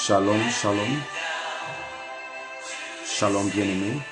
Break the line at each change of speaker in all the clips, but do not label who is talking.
Shalom, shalom, shalom bien-aimé.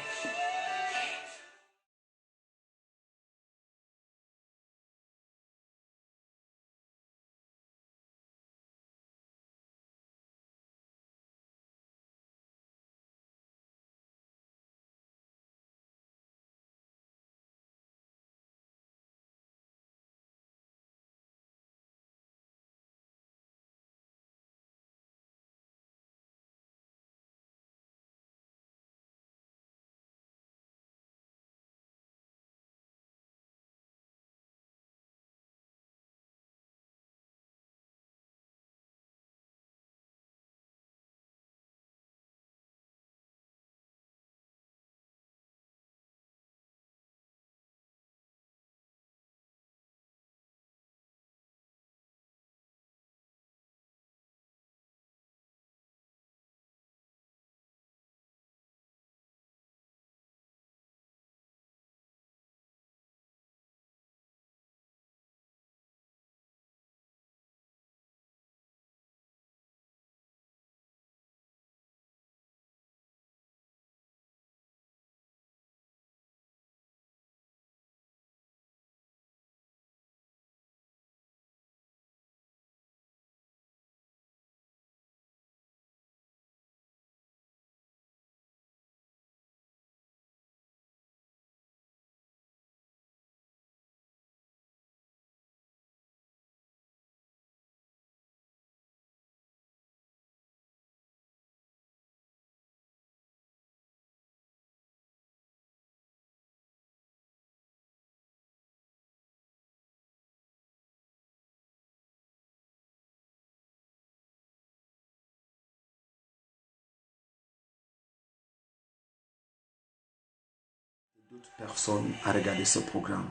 D'autres personnes à regarder ce programme.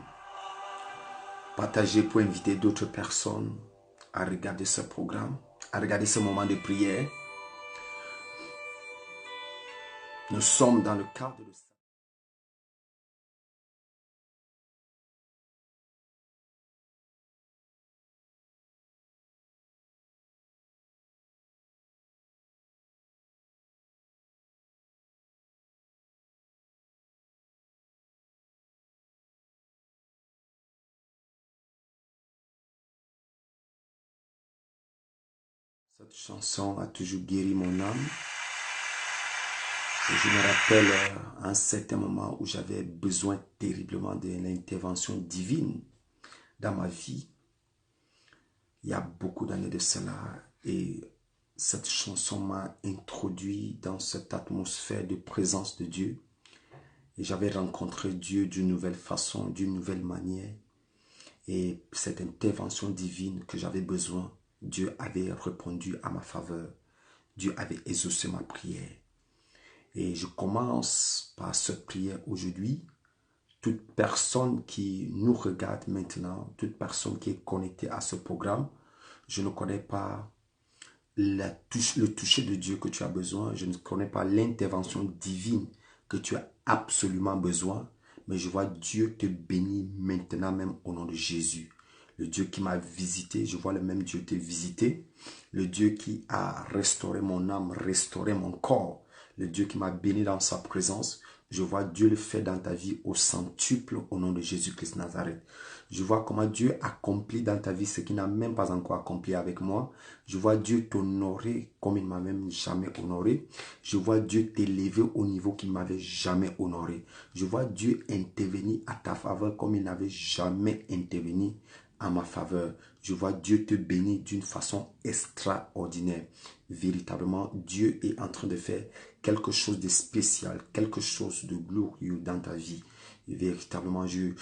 Partagez pour inviter d'autres personnes à regarder ce programme, à regarder ce moment de prière. Nous sommes dans le cadre de cette chanson a toujours guéri mon âme. Et je me rappelle un certain moment où j'avais besoin terriblement de l'intervention divine dans ma vie. Il y a beaucoup d'années de cela. Et cette chanson m'a introduit dans cette atmosphère de présence de Dieu. Et j'avais rencontré Dieu d'une nouvelle façon, d'une nouvelle manière. Et cette intervention divine que j'avais besoin, Dieu avait répondu à ma faveur. Dieu avait exaucé ma prière. Et je commence par cette prière aujourd'hui. Toute personne qui nous regarde maintenant, toute personne qui est connectée à ce programme, je ne connais pas le toucher de Dieu que tu as besoin. Je ne connais pas l'intervention divine que tu as absolument besoin. Mais je vois Dieu te bénir maintenant même au nom de Jésus. Le Dieu qui m'a visité, je vois le même Dieu te visiter. Le Dieu qui a restauré mon âme, restauré mon corps. Le Dieu qui m'a béni dans sa présence. Je vois Dieu le faire dans ta vie au centuple au nom de Jésus-Christ Nazareth. Je vois comment Dieu accomplit dans ta vie ce qu'il n'a même pas encore accompli avec moi. Je vois Dieu t'honorer comme il ne m'a même jamais honoré. Je vois Dieu t'élever au niveau qu'il ne m'avait jamais honoré. Je vois Dieu intervenir à ta faveur comme il n'avait jamais intervenu à ma faveur. Je vois Dieu te bénir d'une façon extraordinaire. Véritablement, Dieu est en train de faire quelque chose de spécial, quelque chose de glorieux dans ta vie. Véritablement, je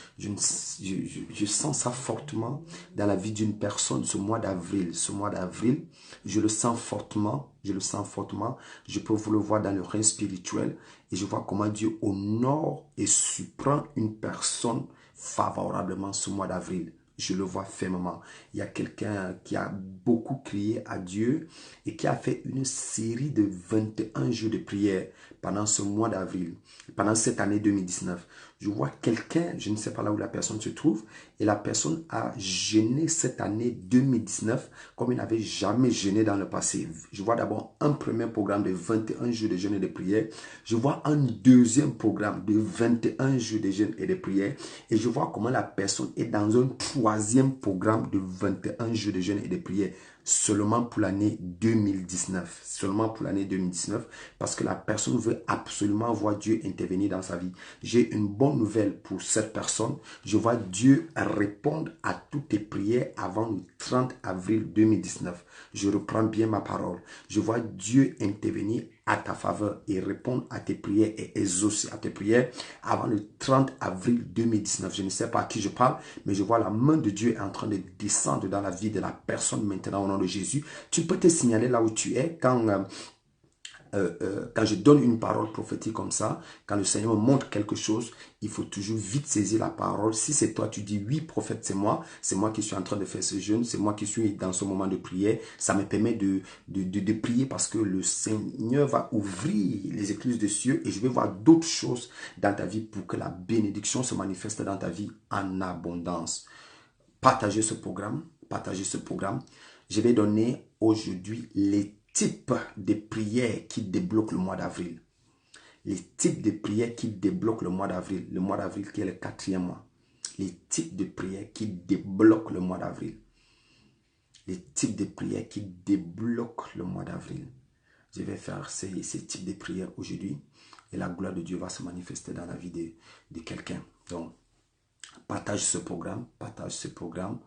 sens ça fortement dans la vie d'une personne ce mois d'avril. Ce mois d'avril, je le sens fortement. Je le sens fortement. Je peux vous le voir dans le règne spirituel. Et je vois comment Dieu honore et surprend une personne favorablement ce mois d'avril. Je le vois fermement. Il y a quelqu'un qui a beaucoup crié à Dieu et qui a fait une série de 21 jours de prière. pendant ce mois d'avril, pendant cette année 2019. Je vois quelqu'un, je ne sais pas là où la personne se trouve, et la personne a jeûné cette année 2019 comme il n'avait jamais jeûné dans le passé. Je vois d'abord un premier programme de 21 jours de jeûne et de prière. Je vois un deuxième programme de 21 jours de jeûne et de prière. Et je vois comment la personne est dans un troisième programme de 21 jours de jeûne et de prière. Seulement pour l'année 2019. Seulement pour l'année 2019. Parce que la personne veut absolument voir Dieu intervenir dans sa vie. J'ai une bonne nouvelle pour cette personne. Je vois Dieu répondre à toutes tes prières avant le 30 avril 2019. Je reprends bien ma parole. Je vois Dieu intervenir à ta faveur et répondre à tes prières et exaucer à tes prières avant le 30 avril 2019. Je ne sais pas à qui je parle, mais je vois la main de Dieu est en train de descendre dans la vie de la personne maintenant au nom de Jésus. Tu peux te signaler là où tu es quand je donne une parole prophétique comme ça, quand le Seigneur me montre quelque chose, il faut toujours vite saisir la parole. Si c'est toi, tu dis oui, prophète, c'est moi qui suis en train de faire ce jeûne, c'est moi qui suis dans ce moment de prière. Ça me permet de prier parce que le Seigneur va ouvrir les écluses des cieux et je vais voir d'autres choses dans ta vie pour que la bénédiction se manifeste dans ta vie en abondance. Partagez ce programme, partagez ce programme. Je vais donner aujourd'hui les types de prières qui débloquent le mois d'avril. Les types de prières qui débloquent le mois d'avril. Le mois d'avril qui est le 4e mois. Les types de prières qui débloquent le mois d'avril. Les types de prières qui débloquent le mois d'avril. Je vais faire ces types de prières aujourd'hui. Et la gloire de Dieu va se manifester dans la vie de quelqu'un. Donc, partage ce programme. Partage ce programme.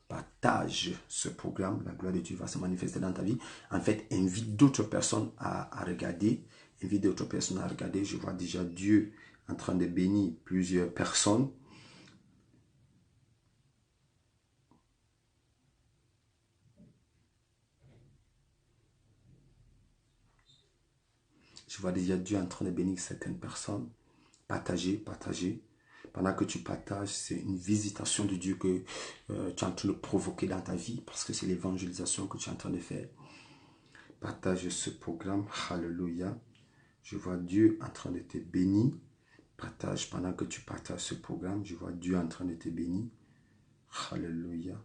Partage ce programme, la gloire de Dieu va se manifester dans ta vie. En fait, invite d'autres personnes à regarder. Invite d'autres personnes à regarder. Je vois déjà Dieu en train de bénir plusieurs personnes. Je vois déjà Dieu en train de bénir certaines personnes. Partagez, partagez. Pendant que tu partages, c'est une visitation de Dieu que tu es en train de provoquer dans ta vie parce que c'est l'évangélisation que tu es en train de faire. Partage ce programme. Alléluia. Je vois Dieu en train de te bénir. Partage pendant que tu partages ce programme. Je vois Dieu en train de te bénir. Alléluia.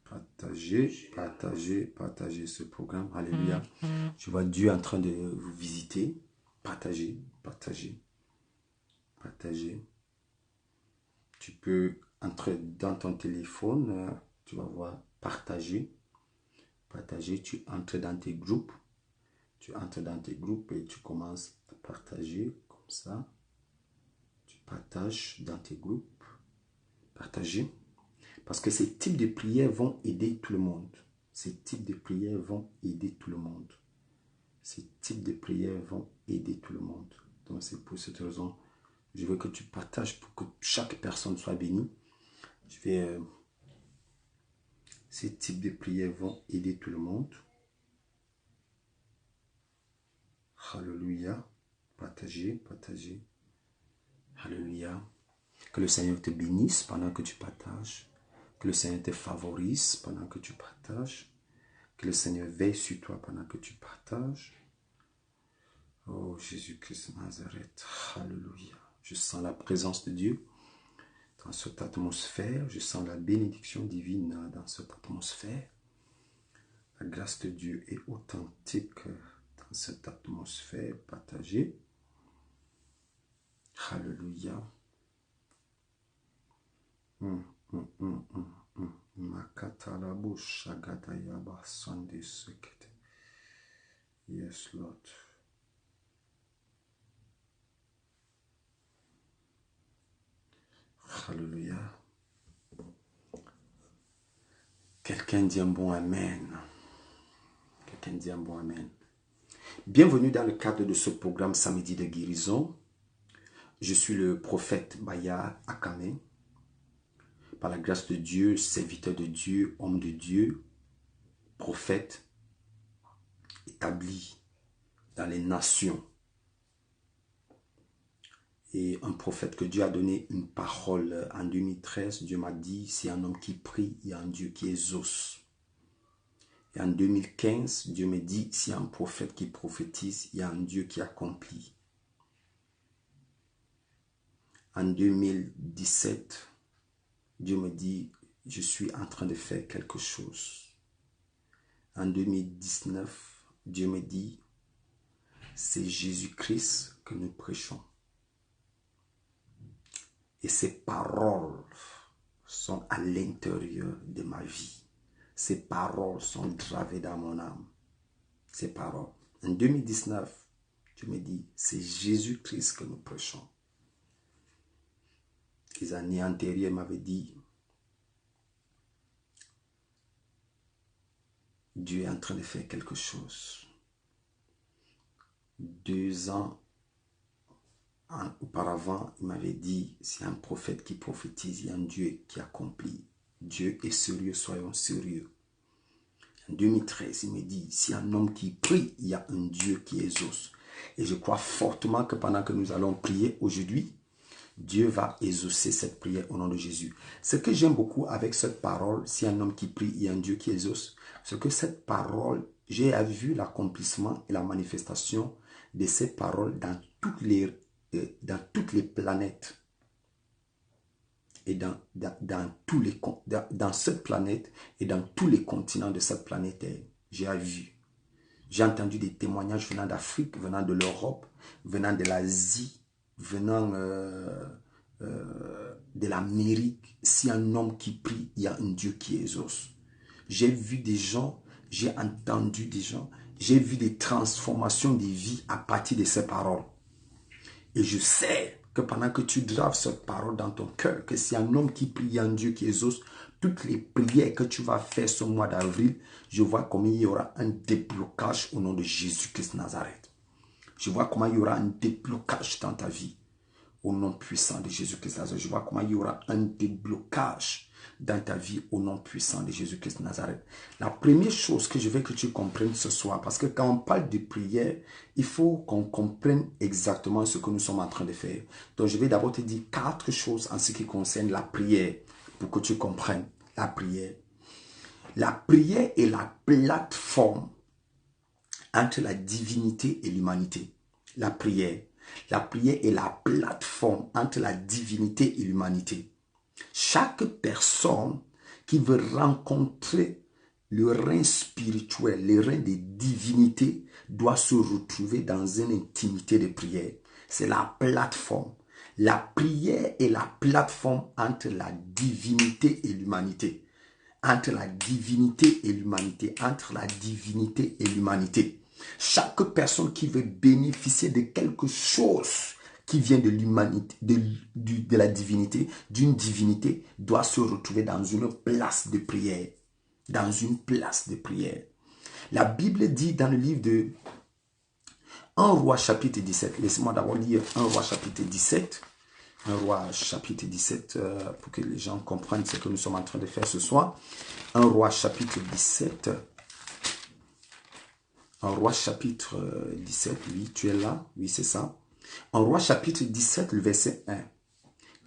Partagez, partagez, partagez ce programme. Alléluia. Je vois Dieu en train de vous visiter. Partagez, partagez, partagez. Tu peux entrer dans ton téléphone. Tu vas voir partager. Partager, tu entres dans tes groupes. Tu entres dans tes groupes et tu commences à partager comme ça. Tu partages dans tes groupes. Partager. Parce que ces types de prières vont aider tout le monde. Ces types de prières vont aider tout le monde. Ces types de prières vont aider tout le monde. Donc c'est pour cette raison, je veux que tu partages pour que chaque personne soit bénie. Ces types de prières vont aider tout le monde. Alléluia. Partagez, partagez. Alléluia. Que le Seigneur te bénisse pendant que tu partages. Que le Seigneur te favorise pendant que tu partages. Que le Seigneur veille sur toi pendant que tu partages. Oh Jésus-Christ de Nazareth. Alléluia. Je sens la présence de Dieu dans cette atmosphère. Je sens la bénédiction divine dans cette atmosphère. La grâce de Dieu est authentique dans cette atmosphère partagée. Alléluia. Yes, Lord. Alléluia. Quelqu'un dit un bon amen. Quelqu'un dit un bon amen. Bienvenue dans le cadre de ce programme Samedi de guérison. Je suis le prophète Baya Akame. Par la grâce de Dieu, serviteur de Dieu, homme de Dieu, prophète, établi dans les nations. Et un prophète que Dieu a donné une parole en 2013. Dieu m'a dit, c'est un homme qui prie, il y a un Dieu qui exauce. Et en 2015, Dieu me dit, s'il y a un prophète qui prophétise, il y a un Dieu qui accomplit. En 2017, Dieu me dit, je suis en train de faire quelque chose. En 2019, Dieu me dit, c'est Jésus-Christ que nous prêchons. Et ces paroles sont à l'intérieur de ma vie. Ces paroles sont gravées dans mon âme. Ces paroles. En 2019, Dieu me dit, c'est Jésus-Christ que nous prêchons. Les années antérieures m'avaient dit, Dieu est en train de faire quelque chose. 2 ans auparavant, il m'avait dit, c'est un prophète qui prophétise, il y a un Dieu qui accomplit. Dieu est sérieux, soyons sérieux. En 2013, il me dit, si un homme qui prie, il y a un Dieu qui exauce. Et je crois fortement que pendant que nous allons prier aujourd'hui, Dieu va exaucer cette prière au nom de Jésus. Ce que j'aime beaucoup avec cette parole, si un homme qui prie, il y a un Dieu qui exauce, c'est que cette parole, j'ai vu l'accomplissement et la manifestation de ces paroles dans toutes les planètes. Et dans cette planète et dans tous les continents de cette planète, j'ai vu. J'ai entendu des témoignages venant d'Afrique, venant de l'Europe, venant de l'Asie, venant de l'Amérique. Si un homme qui prie, il y a un Dieu qui exauce. J'ai vu des gens, j'ai entendu des gens, j'ai vu des transformations des vies à partir de ces paroles. Et je sais que pendant que tu graves cette parole dans ton cœur, que si un homme qui prie, il y a un Dieu qui exauce, toutes les prières que tu vas faire ce mois d'avril, je vois comment il y aura un déblocage au nom de Jésus-Christ Nazareth. Je vois comment il y aura un déblocage dans ta vie au nom puissant de Jésus-Christ Nazareth. Je vois comment il y aura un déblocage dans ta vie au nom puissant de Jésus-Christ Nazareth. La première chose que je veux que tu comprennes ce soir, parce que quand on parle de prière, il faut qu'on comprenne exactement ce que nous sommes en train de faire. Donc je vais d'abord te dire 4 choses en ce qui concerne la prière, pour que tu comprennes la prière. La prière est la plateforme entre la divinité et l'humanité. La prière est la plateforme entre la divinité et l'humanité. Chaque personne qui veut rencontrer le rein spirituel, le rein des divinités, doit se retrouver dans une intimité de prière. C'est la plateforme. La prière est la plateforme entre la divinité et l'humanité. Entre la divinité et l'humanité. Entre la divinité et l'humanité. Chaque personne qui veut bénéficier de quelque chose qui vient de l'humanité, de la divinité, d'une divinité, doit se retrouver dans une place de prière. Dans une place de prière. La Bible dit dans le livre de 1 Roi chapitre 17. Laissez-moi d'abord lire 1 Roi chapitre 17. 1 Roi chapitre 17 pour que les gens comprennent ce que nous sommes en train de faire ce soir. 1 Roi chapitre 17. 1 Roi chapitre 17. Oui, tu es là. Oui, c'est ça. 1 Roi chapitre 17, le verset 1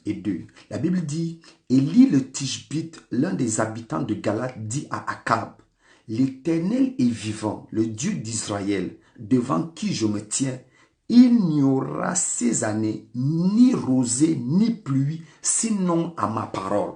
et 2. La Bible dit, Élie le Tishbite, l'un des habitants de Galate, dit à Akab, l'Éternel est vivant, le Dieu d'Israël, devant qui je me tiens. Il n'y aura ces années ni rosée ni pluie, sinon à ma parole.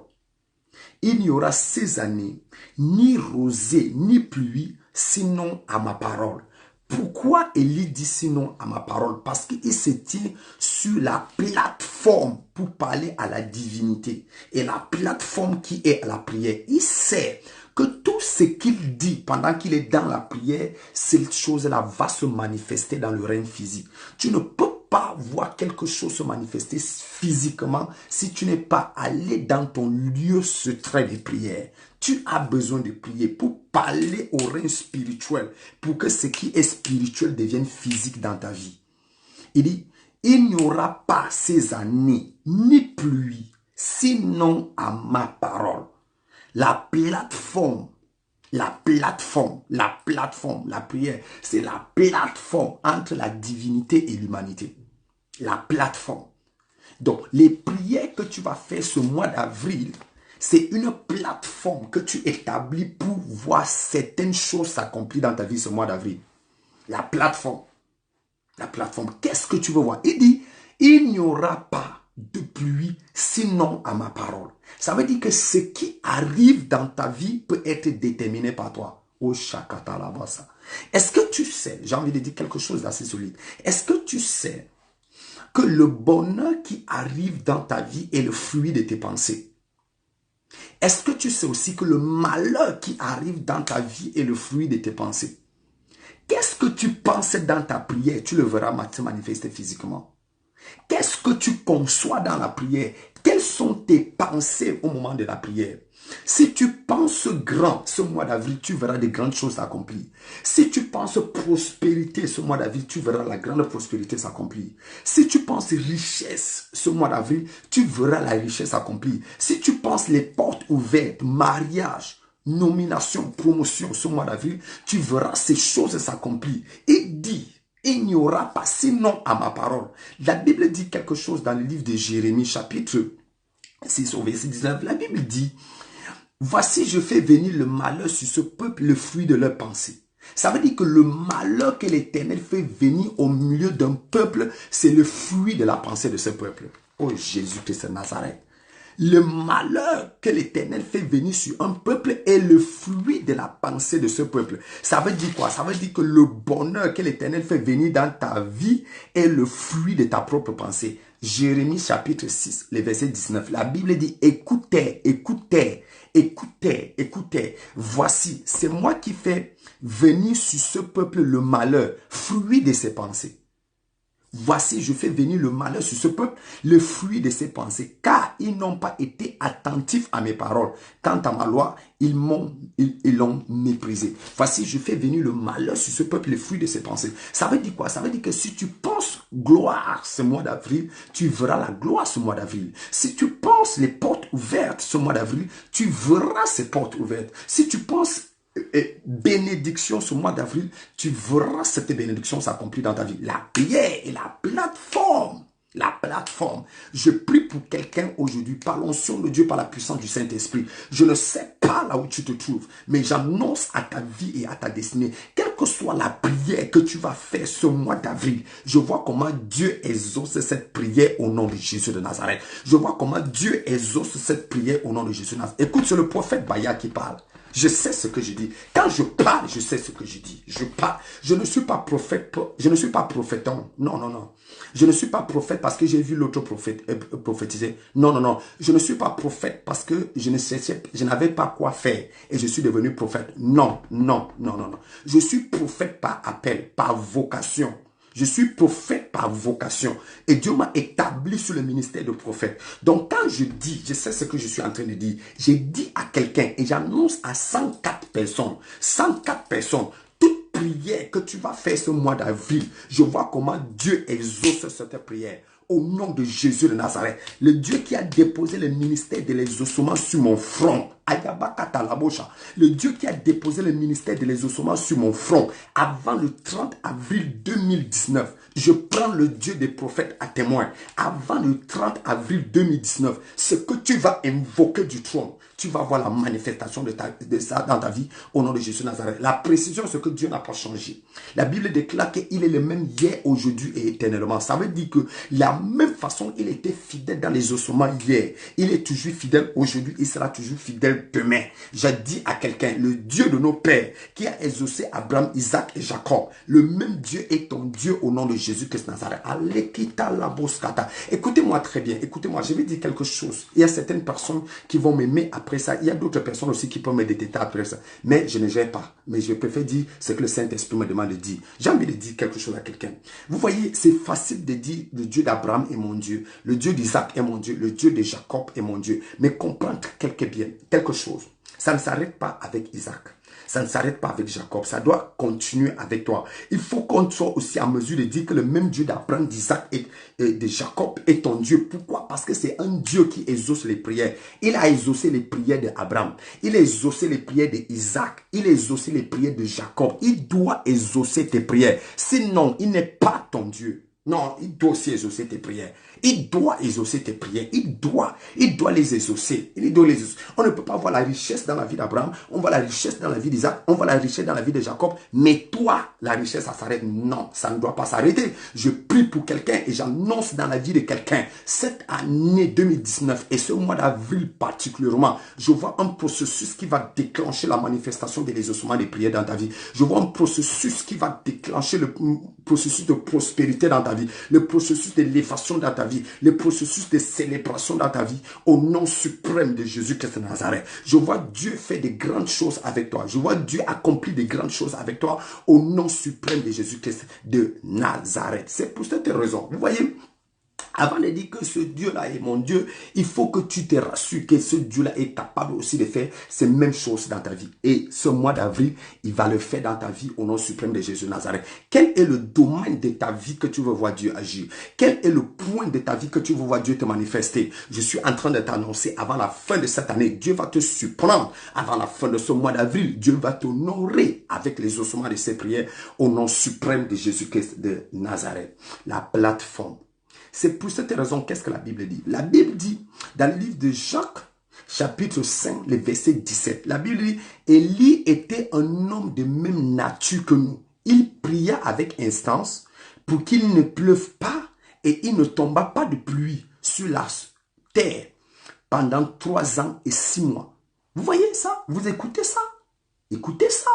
Il n'y aura ces années ni rosée ni pluie, sinon à ma parole. Pourquoi Élie dit sinon à ma parole? Parce qu'il se tient sur la plateforme pour parler à la divinité. Et la plateforme qui est à la prière. Il sait que tout ce qu'il dit pendant qu'il est dans la prière, cette chose-là va se manifester dans le règne physique. Tu ne peux pas voir quelque chose se manifester physiquement si tu n'es pas allé dans ton lieu secret de prière. Tu as besoin de prier pour parler au règne spirituel, pour que ce qui est spirituel devienne physique dans ta vie. Il dit, il n'y aura pas ces années, ni pluie, sinon à ma parole. La plateforme, la prière, c'est la plateforme entre la divinité et l'humanité. La plateforme. Donc, les prières que tu vas faire ce mois d'avril, C'est une plateforme que tu établis pour voir certaines choses s'accomplir dans ta vie ce mois d'avril. La plateforme. La plateforme. Qu'est-ce que tu veux voir? Il dit, il n'y aura pas de pluie sinon à ma parole. Ça veut dire que ce qui arrive dans ta vie peut être déterminé par toi. Oh, Shakata Labasa. Est-ce que tu sais, j'ai envie de dire quelque chose d'assez solide. Est-ce que tu sais que le bonheur qui arrive dans ta vie est le fruit de tes pensées? Est-ce que tu sais aussi que le malheur qui arrive dans ta vie est le fruit de tes pensées? Qu'est-ce que tu penses dans ta prière? Tu le verras se manifester physiquement. Qu'est-ce que tu conçois dans la prière? Quelles sont tes pensées au moment de la prière? Si tu penses grand ce mois d'avril, tu verras de grandes choses s'accomplir. Si tu penses prospérité ce mois d'avril, tu verras la grande prospérité s'accomplir. Si tu penses richesse ce mois d'avril, tu verras la richesse s'accomplir. Si tu penses les portes ouvertes, mariage, nomination, promotion ce mois d'avril, tu verras ces choses s'accomplir. Et dit, il n'y aura pas sinon à ma parole. La Bible dit quelque chose dans le livre de Jérémie, chapitre 6 au verset 19. La Bible dit, voici je fais venir le malheur sur ce peuple, le fruit de leurs pensées. Ça veut dire que le malheur que l'Éternel fait venir au milieu d'un peuple, c'est le fruit de la pensée de ce peuple. Oh Jésus-Christ de Nazareth. Le malheur que l'Éternel fait venir sur un peuple est le fruit de la pensée de ce peuple. Ça veut dire quoi? Ça veut dire que le bonheur que l'Éternel fait venir dans ta vie est le fruit de ta propre pensée. Jérémie chapitre 6, le verset 19. La Bible dit, écoutez, écoutez, écoutez, écoutez. Voici, c'est moi qui fais venir sur ce peuple le malheur, fruit de ses pensées. Voici, je fais venir le malheur sur ce peuple, le fruit de ses pensées, car ils n'ont pas été attentifs à mes paroles. Quant à ma loi, ils l'ont méprisé. Voici, je fais venir le malheur sur ce peuple, le fruit de ses pensées. Ça veut dire quoi? Ça veut dire que si tu penses gloire ce mois d'avril, tu verras la gloire ce mois d'avril. Si tu penses les portes ouvertes ce mois d'avril, tu verras ces portes ouvertes. Si tu penses bénédiction ce mois d'avril, tu verras cette bénédiction s'accomplir dans ta vie. La prière est la plateforme. La plateforme. Je prie pour quelqu'un aujourd'hui par l'onction de Dieu, par la puissance du Saint-Esprit. Je ne sais pas là où tu te trouves, mais j'annonce à ta vie et à ta destinée, quelle que soit la prière que tu vas faire ce mois d'avril, je vois comment Dieu exauce cette prière au nom de Jésus de Nazareth. Je vois comment Dieu exauce cette prière au nom de Jésus de Nazareth. Écoute, c'est le prophète Baya qui parle. Je sais ce que je dis. Quand je parle, je sais ce que je dis. Je parle. Je ne suis pas prophète. Je ne suis pas prophéton. Non, non, non. Je ne suis pas prophète parce que j'ai vu l'autre prophète prophétiser. Non, non, non. Je ne suis pas prophète parce que je n'avais pas quoi faire et je suis devenu prophète. Non, non, non, non, non. Je suis prophète par appel, par vocation. Je suis prophète par vocation. Et Dieu m'a établi sur le ministère de prophète. Donc quand je dis, je sais ce que je suis en train de dire. J'ai dit à quelqu'un et j'annonce à 104 personnes. 104 personnes. Toute prière que tu vas faire ce mois d'avril, je vois comment Dieu exauce cette prière. Au nom de Jésus de Nazareth, le Dieu qui a déposé le ministère de l'exaucement sur mon front, le Dieu qui a déposé le ministère de l'exaucement sur mon front avant le 30 avril 2019, je prends le Dieu des prophètes à témoin. Avant le 30 avril 2019, ce que tu vas invoquer du trône, tu vas voir la manifestation de ça dans ta vie au nom de Jésus de Nazareth. La précision, c'est que Dieu n'a pas changé. La Bible déclare qu'il est le même hier, aujourd'hui et éternellement. Ça veut dire que la même façon, il était fidèle dans les ossements hier. Il est toujours fidèle aujourd'hui, il sera toujours fidèle demain. J'ai dit à quelqu'un, le Dieu de nos pères qui a exaucé Abraham, Isaac et Jacob, le même Dieu est ton Dieu au nom de Jésus-Christ de Nazareth. Écoutez-moi très bien, écoutez-moi, je vais dire quelque chose. Il y a certaines personnes qui vont m'aimer après ça. Il y a d'autres personnes aussi qui peuvent me détester après ça. Mais je ne gère pas. Mais je préfère dire ce que le Saint-Esprit me demande de dire. J'ai envie de dire quelque chose à quelqu'un. Vous voyez, c'est facile de dire le Dieu d'Abraham est mon Dieu. Le Dieu d'Isaac est mon Dieu. Le Dieu de Jacob est mon Dieu. Mais comprendre quelque chose. Ça ne s'arrête pas avec Isaac. Ça ne s'arrête pas avec Jacob. Ça doit continuer avec toi. Il faut qu'on soit aussi en mesure de dire que le même Dieu d'Abraham, d'Isaac et de Jacob est ton Dieu. Pourquoi? Parce que c'est un Dieu qui exauce les prières. Il a exaucé les prières d'Abraham. Il a exaucé les prières d'Isaac. Il a exaucé les prières de Jacob. Il doit exaucer tes prières. Sinon, il n'est pas ton Dieu. Non, il doit aussi exaucer tes prières. Il doit exaucer tes prières. Il doit les exaucer. Il doit les exaucer. On ne peut pas voir la richesse dans la vie d'Abraham. On voit la richesse dans la vie d'Isaac. On voit la richesse dans la vie de Jacob. Mais toi, la richesse, ça s'arrête. Non, ça ne doit pas s'arrêter. Je prie pour quelqu'un et j'annonce dans la vie de quelqu'un, cette année 2019 et ce mois d'avril particulièrement, je vois un processus qui va déclencher la manifestation de l'exaucement des prières dans ta vie. Je vois un processus qui va déclencher le processus de prospérité dans ta vie, le processus d'élévation dans ta vie, le processus de célébration dans ta vie, au nom suprême de Jésus-Christ de Nazareth. Je vois Dieu faire de grandes choses avec toi. Je vois Dieu accomplir de grandes choses avec toi, au nom suprême de Jésus-Christ de Nazareth. C'est pour cette raison, vous voyez, avant de dire que ce Dieu-là est mon Dieu, il faut que tu te rassures que ce Dieu-là est capable aussi de faire ces mêmes choses dans ta vie. Et ce mois d'avril, il va le faire dans ta vie au nom suprême de Jésus de Nazareth. Quel est le domaine de ta vie que tu veux voir Dieu agir? Quel est le point de ta vie que tu veux voir Dieu te manifester? Je suis en train de t'annoncer avant la fin de cette année, Dieu va te surprendre. Avant la fin de ce mois d'avril, Dieu va t'honorer avec les ossements de ses prières au nom suprême de Jésus-Christ de Nazareth. La plateforme. C'est pour cette raison, qu'est-ce que la Bible dit? La Bible dit, dans le livre de Jacques, chapitre 5, le verset 17, la Bible dit, Élie était un homme de même nature que nous. Il pria avec instance pour qu'il ne pleuve pas et il ne tomba pas de pluie sur la terre pendant 3 ans et 6 mois. Vous voyez ça? Vous écoutez ça? Écoutez ça.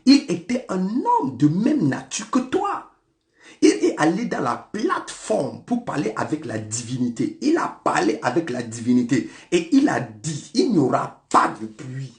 Il était un homme de même nature que toi. Il est allé dans la plateforme pour parler avec la divinité. Il a parlé avec la divinité et il a dit, il n'y aura pas de pluie.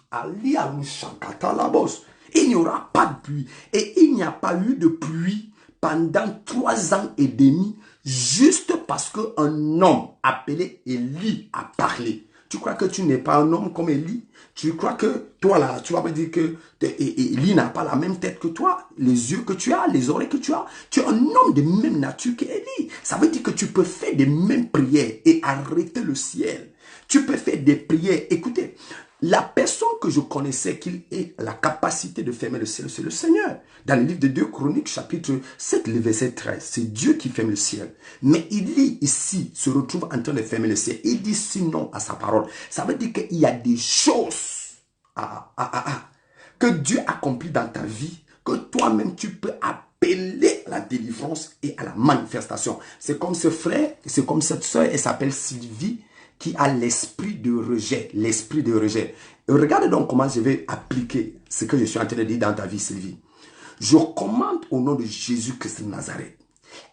Il n'y aura pas de pluie. Et il n'y a pas eu de pluie pendant 3 ans et demi, juste parce qu'un homme appelé Élie a parlé. Tu crois que tu n'es pas un homme comme Élie? Tu crois que toi là, tu vas me dire que Élie n'a pas la même tête que toi, les yeux que tu as, les oreilles que tu as. Tu es un homme de même nature qu'Élie. Ça veut dire que tu peux faire des mêmes prières et arrêter le ciel. Tu peux faire des prières. Écoutez, la personne que je connaissais qui ait la capacité de fermer le ciel, c'est le Seigneur. Dans le livre de 2 Chroniques, chapitre 7, le verset 13, c'est Dieu qui ferme le ciel. Mais Élie, ici, se retrouve en train de fermer le ciel. Il dit sinon à sa parole. Ça veut dire qu'il y a des choses que Dieu accomplit dans ta vie, que toi-même tu peux appeler à la délivrance et à la manifestation. C'est comme ce frère, c'est comme cette soeur, elle s'appelle Sylvie, qui a l'esprit de rejet, l'esprit de rejet. Et regarde donc comment je vais appliquer ce que je suis en train de dire dans ta vie, Sylvie. Je commande au nom de Jésus-Christ de Nazareth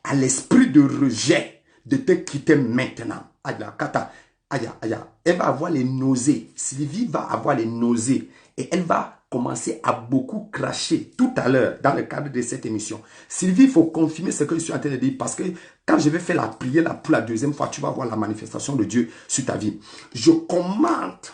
à l'esprit de rejet de te quitter maintenant. Elle va avoir les nausées. Sylvie va avoir les nausées et elle va commencer à beaucoup cracher tout à l'heure dans le cadre de cette émission. Sylvie, il faut confirmer ce que je suis en train de dire parce que quand je vais faire la prière là, pour la deuxième fois, tu vas voir la manifestation de Dieu sur ta vie. Je commande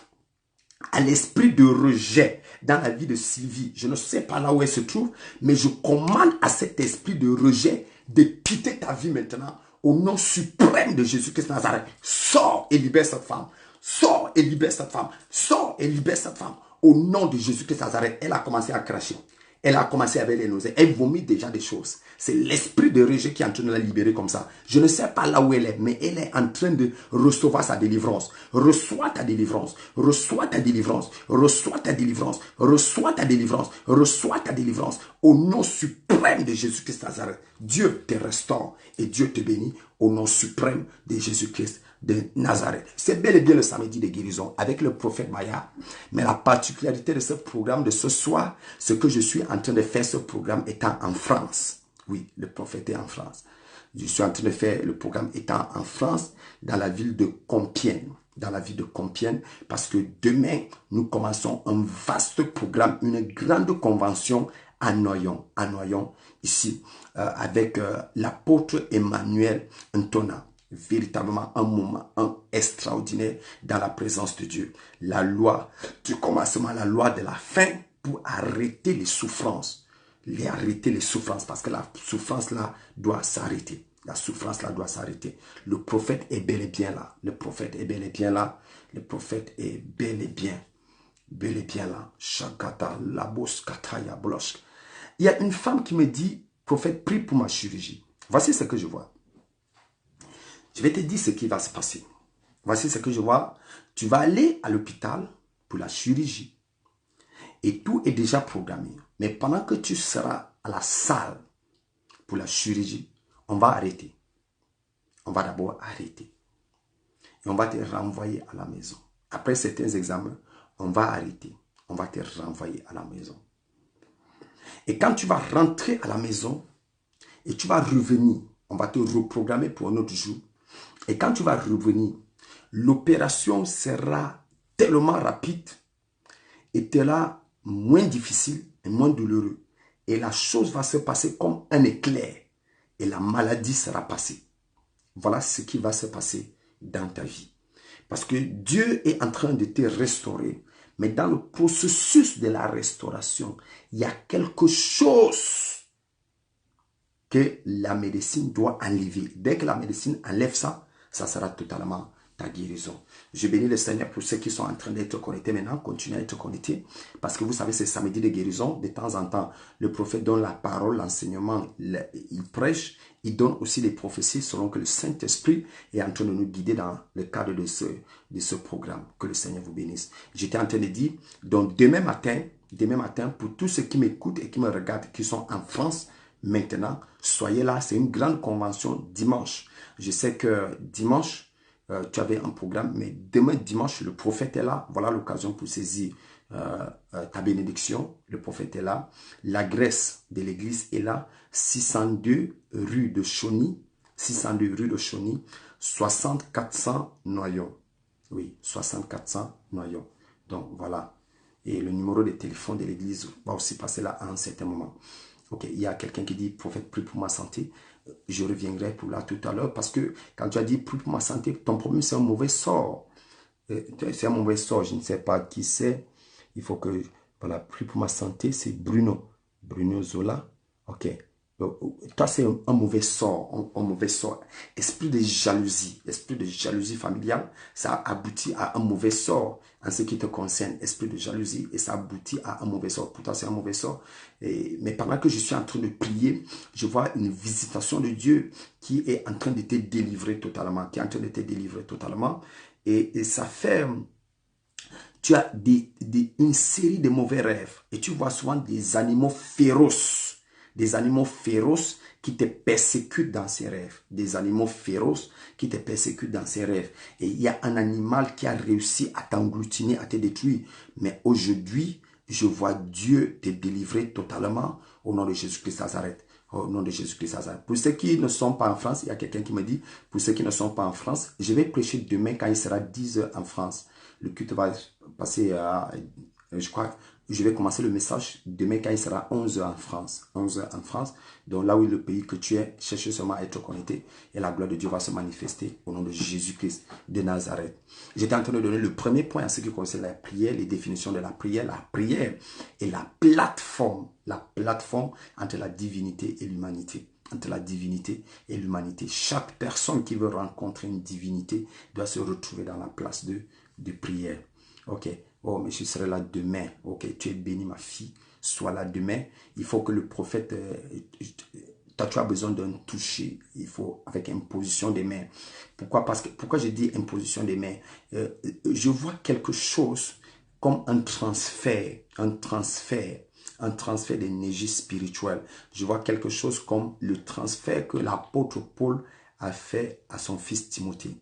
à l'esprit de rejet dans la vie de Sylvie. Je ne sais pas là où elle se trouve, mais je commande à cet esprit de rejet de quitter ta vie maintenant au nom suprême de Jésus-Christ de Nazareth. Sors et libère cette femme. Sors et libère cette femme. Sors et libère cette femme. Au nom de Jésus-Christ de Nazareth, elle a commencé à cracher. Elle a commencé avec les nausées. Elle vomit déjà des choses. C'est l'esprit de rejet qui est en train de la libérer comme ça. Je ne sais pas là où elle est, mais elle est en train de recevoir sa délivrance. Reçois ta délivrance. Reçois ta délivrance. Reçois ta délivrance. Reçois ta délivrance. Reçois ta délivrance. Au nom suprême de Jésus-Christ de Nazareth. Dieu te restaure et Dieu te bénit au nom suprême de Jésus-Christ de Nazareth. C'est bel et bien le samedi de guérison avec le prophète Maya. Mais la particularité de ce programme de ce soir, c'est que je suis en train de faire ce programme étant en France. Oui, le prophète est en France. Je suis en train de faire le programme étant en France, dans la ville de Compiègne. Dans la ville de Compiègne, parce que demain, nous commençons un vaste programme, une grande convention à Noyon, ici, avec l'apôtre Emmanuel Ntona. Véritablement un moment extraordinaire dans la présence de Dieu. La loi du commencement, la loi de la fin pour arrêter les souffrances. Arrêter les souffrances parce que la souffrance là doit s'arrêter. La souffrance là doit s'arrêter. Le prophète est bel et bien là. Le prophète est bel et bien là. Le prophète est bel et bien là. Shagata labos kataya blosk. Il y a une femme qui me dit, prophète, prie pour ma chirurgie. Voici ce que je vois. Je vais te dire ce qui va se passer. Voici ce que je vois. Tu vas aller à l'hôpital pour la chirurgie. Et tout est déjà programmé. Mais pendant que tu seras à la salle pour la chirurgie, on va arrêter. On va d'abord arrêter. Et on va te renvoyer à la maison. Après certains examens, on va arrêter. On va te renvoyer à la maison. Et quand tu vas rentrer à la maison et tu vas revenir, on va te reprogrammer pour un autre jour. Et quand tu vas revenir, l'opération sera tellement rapide et tellement moins difficile et moins douloureux. Et la chose va se passer comme un éclair. Et la maladie sera passée. Voilà ce qui va se passer dans ta vie. Parce que Dieu est en train de te restaurer. Mais dans le processus de la restauration, il y a quelque chose que la médecine doit enlever. Dès que la médecine enlève ça, ça sera totalement ta guérison. Je bénis le Seigneur pour ceux qui sont en train d'être connectés maintenant. Continuez à être connectés. Parce que vous savez, c'est samedi de guérison. De temps en temps, le prophète donne la parole, l'enseignement, il prêche. Il donne aussi les prophéties selon que le Saint-Esprit est en train de nous guider dans le cadre de ce programme. Que le Seigneur vous bénisse. J'étais en train de dire, donc demain matin, pour tous ceux qui m'écoutent et qui me regardent, qui sont en France, maintenant, soyez là. C'est une grande convention dimanche. Je sais que dimanche, tu avais un programme, mais demain dimanche, le prophète est là. Voilà l'occasion pour saisir ta bénédiction. Le prophète est là. L'adresse de l'église est là. 602 rue de Chauny. 602 rue de Chauny. 60 400 Noyon. Oui, 60 400 Noyon. Donc voilà. Et le numéro de téléphone de l'église va aussi passer là à un certain moment. Ok, il y a quelqu'un qui dit, prophète, prie pour ma santé. Je reviendrai pour là tout à l'heure parce que quand tu as dit, prie pour ma santé, ton problème, c'est un mauvais sort. C'est un mauvais sort, je ne sais pas qui c'est. Il faut que, voilà, prie pour ma santé, c'est Bruno. Bruno Zola. Ok. Toi, c'est un mauvais sort, un mauvais sort. Esprit de jalousie familiale, ça aboutit à un mauvais sort en ce qui te concerne. Esprit de jalousie, et ça aboutit à un mauvais sort. Pour toi, c'est un mauvais sort. Mais pendant que je suis en train de prier, je vois une visitation de Dieu qui est en train de te délivrer totalement, qui est en train de te délivrer totalement. Et ça fait... Tu as une série de mauvais rêves et tu vois souvent des animaux féroces qui te persécutent dans ces rêves. Des animaux féroces qui te persécutent dans ces rêves. Et il y a un animal qui a réussi à t'engloutiner, à te détruire. Mais aujourd'hui, je vois Dieu te délivrer totalement au nom de Jésus-Christ Nazareth. Au nom de Jésus-Christ Nazareth. Pour ceux qui ne sont pas en France, il y a quelqu'un qui me dit, pour ceux qui ne sont pas en France, je vais prêcher demain quand il sera 10 h en France. Le culte va passer à, je crois, je vais commencer le message demain quand il sera 11 h en France. 11 h en France. Donc là où est le pays que tu es, cherche seulement à être connecté et la gloire de Dieu va se manifester au nom de Jésus-Christ de Nazareth. J'étais en train de donner le premier point à ce qui concerne la prière, les définitions de la prière. La prière est la plateforme entre la divinité et l'humanité. Entre la divinité et l'humanité. Chaque personne qui veut rencontrer une divinité doit se retrouver dans la place de prière. Ok. Oh, mais je serai là demain. Ok, tu es bénie, ma fille. Sois là demain. Il faut que le prophète... toi, tu as besoin d'un toucher. Il faut, avec imposition des mains. Pourquoi? Pourquoi je dis imposition des mains? Je vois quelque chose comme un transfert d'énergie spirituelle. Je vois quelque chose comme le transfert que l'apôtre Paul a fait à son fils Timothée.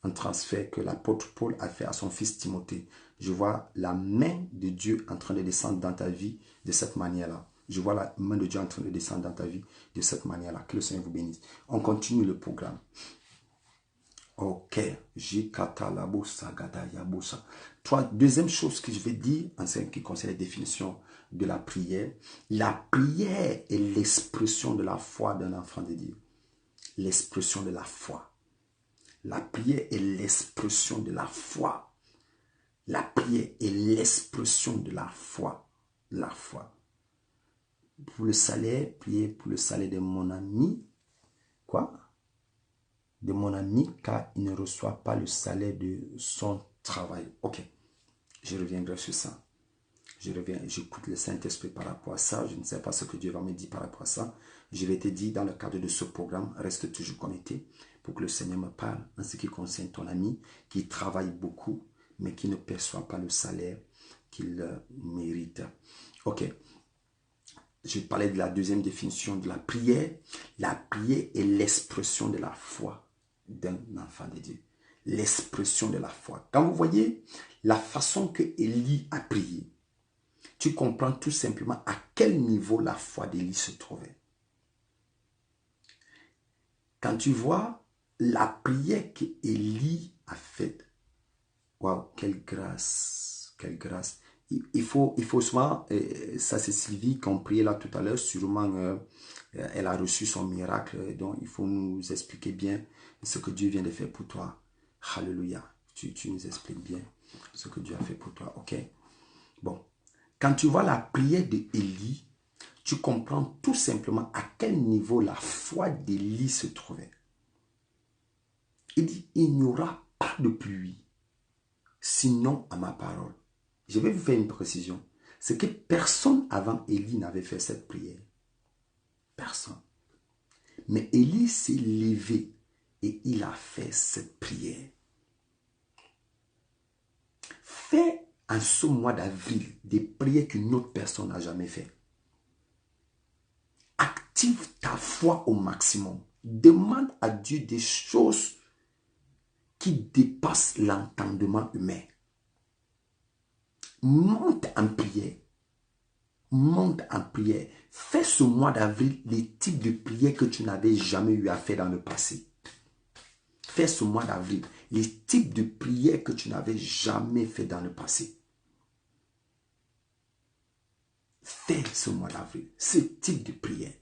Un transfert que l'apôtre Paul a fait à son fils Timothée. Je vois la main de Dieu en train de descendre dans ta vie de cette manière-là. Je vois la main de Dieu en train de descendre dans ta vie de cette manière-là. Que le Seigneur vous bénisse. On continue le programme. Ok. Deuxième chose que je vais dire en ce qui concerne la définition de la prière. La prière est l'expression de la foi d'un enfant de Dieu. L'expression de la foi. La prière est l'expression de la foi. La prière est l'expression de la foi. La foi. Pour le salaire, priez pour le salaire de mon ami. Quoi? De mon ami, car il ne reçoit pas le salaire de son travail. Ok. Je reviendrai sur ça. Je reviens, j'écoute le Saint-Esprit par rapport à ça. Je ne sais pas ce que Dieu va me dire par rapport à ça. Je vais te dire dans le cadre de ce programme, reste toujours connecté pour que le Seigneur me parle en ce qui concerne ton ami qui travaille beaucoup, mais qui ne perçoit pas le salaire qu'il mérite. Ok. Je parlais de la deuxième définition de la prière. La prière est l'expression de la foi d'un enfant de Dieu. L'expression de la foi. Quand vous voyez la façon que Élie a prié, tu comprends tout simplement à quel niveau la foi d'Élie se trouvait. Quand tu vois la prière qu'Élie a faite, waouh, quelle grâce, quelle grâce. Il faut souvent, ça c'est Sylvie qu'on priait là tout à l'heure, sûrement elle a reçu son miracle, donc il faut nous expliquer bien ce que Dieu vient de faire pour toi. Alléluia. Tu nous expliques bien ce que Dieu a fait pour toi, ok? Bon. Quand tu vois la prière d'Élie, tu comprends tout simplement à quel niveau la foi d'Élie se trouvait. Il dit, il n'y aura pas de pluie, sinon à ma parole. Je vais vous faire une précision. C'est que personne avant Élie n'avait fait cette prière. Personne. Mais Élie s'est levé et il a fait cette prière. Fais en ce mois d'avril des prières qu'une autre personne n'a jamais fait. Active ta foi au maximum. Demande à Dieu des choses qui dépassent l'entendement humain. Monte en prière. Monte en prière. Fais ce mois d'avril les types de prières que tu n'avais jamais eu à faire dans le passé. Fais ce mois d'avril les types de prières que tu n'avais jamais fait dans le passé. Fais ce mois d'avril ce type de prière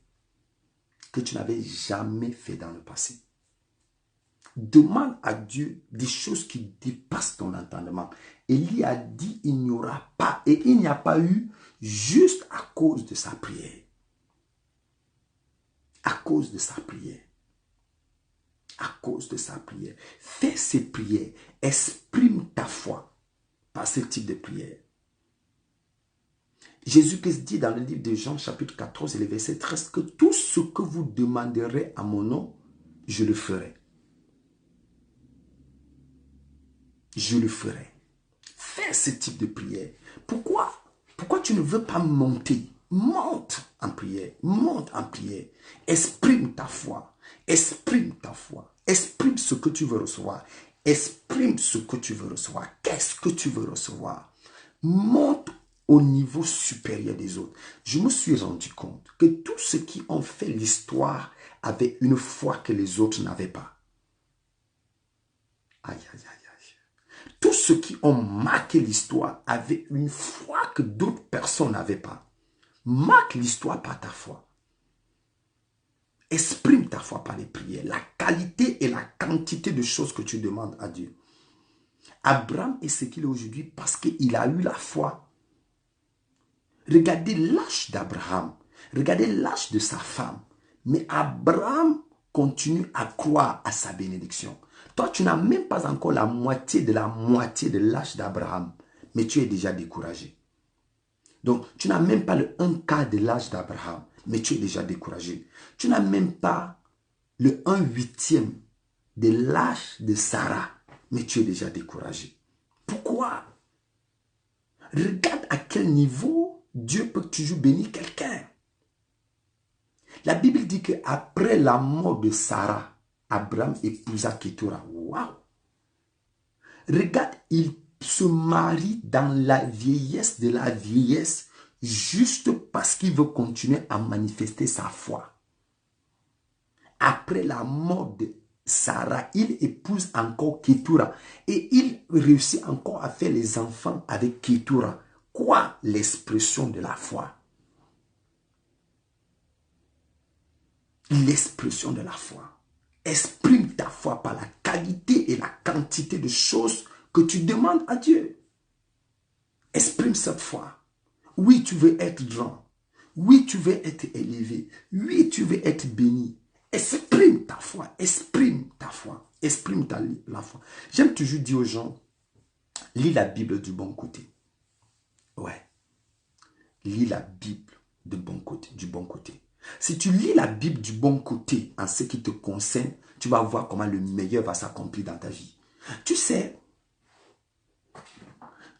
que tu n'avais jamais fait dans le passé. Demande à Dieu des choses qui dépassent ton entendement. Élie a dit il n'y aura pas et il n'y a pas eu juste à cause de sa prière. À cause de sa prière. À cause de sa prière. Fais ces prières. Exprime ta foi par ce type de prière. Jésus-Christ dit dans le livre de Jean chapitre 14 et le verset 13 que tout ce que vous demanderez à mon nom, je le ferai. Je le ferai. Fais ce type de prière. Pourquoi? Pourquoi tu ne veux pas monter? Monte en prière. Monte en prière. Exprime ta foi. Exprime ta foi. Exprime ce que tu veux recevoir. Exprime ce que tu veux recevoir. Qu'est-ce que tu veux recevoir? Monte au niveau supérieur des autres. Je me suis rendu compte que tous ceux qui ont fait l'histoire avaient une foi que les autres n'avaient pas. Aïe, aïe, aïe. Tous ceux qui ont marqué l'histoire avaient une foi que d'autres personnes n'avaient pas. Marque l'histoire par ta foi. Exprime ta foi par les prières. La qualité et la quantité de choses que tu demandes à Dieu. Abraham est ce qu'il est aujourd'hui parce qu'il a eu la foi. Regardez l'âge d'Abraham. Regardez l'âge de sa femme. Mais Abraham continue à croire à sa bénédiction. Toi, tu n'as même pas encore la moitié de l'âge d'Abraham. Mais tu es déjà découragé. Donc, tu n'as même pas le 1/4 de l'âge d'Abraham. Mais tu es déjà découragé. Tu n'as même pas le 1/8 de l'âge de Sarah. Mais tu es déjà découragé. Pourquoi? Regarde à quel niveau Dieu peut toujours bénir quelqu'un. La Bible dit qu'après la mort de Sarah, Abraham épousa Ketura. Waouh! Regarde, il se marie dans la vieillesse de la vieillesse juste parce qu'il veut continuer à manifester sa foi. Après la mort de Sarah, il épouse encore Ketura et il réussit encore à faire les enfants avec Ketura. Quoi? L'expression de la foi. L'expression de la foi. Exprime ta foi par la qualité et la quantité de choses que tu demandes à Dieu. Exprime cette foi. Oui, tu veux être grand. Oui, tu veux être élevé. Oui, tu veux être béni. Exprime ta foi. Exprime ta foi. Exprime la foi. J'aime toujours dire aux gens, lis la Bible du bon côté. Ouais. lis la Bible du bon côté. Si tu lis la Bible du bon côté en ce qui te concerne, tu vas voir comment le meilleur va s'accomplir dans ta vie. Tu sais,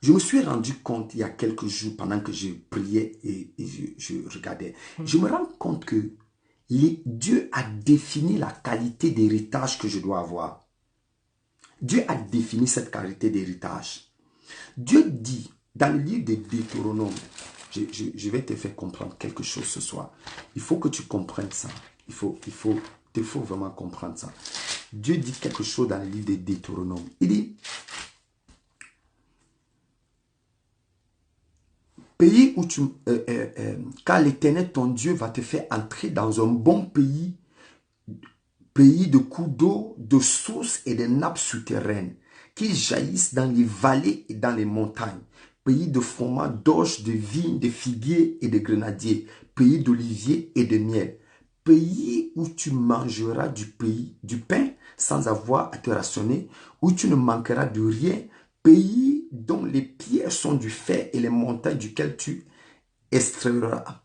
je me suis rendu compte il y a quelques jours pendant que je priais et je regardais. Je me rends compte que Dieu a défini la qualité d'héritage que je dois avoir. Dieu a défini cette qualité d'héritage. Dieu dit dans le livre de Deutéronome, je vais te faire comprendre quelque chose ce soir. Il faut que tu comprennes ça. Il faut vraiment comprendre ça. Dieu dit quelque chose dans le livre de Deutéronome. Il dit, pays où car l'Éternel ton Dieu va te faire entrer dans un bon pays, pays de cours d'eau, de sources et de nappes souterraines, qui jaillissent dans les vallées et dans les montagnes, pays de froment, d'orge, de vignes, de figuiers et de grenadiers, pays d'oliviers et de miel, pays où tu mangeras du pain sans avoir à te rationner, où tu ne manqueras de rien, pays dont les pierres sont du fer et les montagnes duquel tu extrairas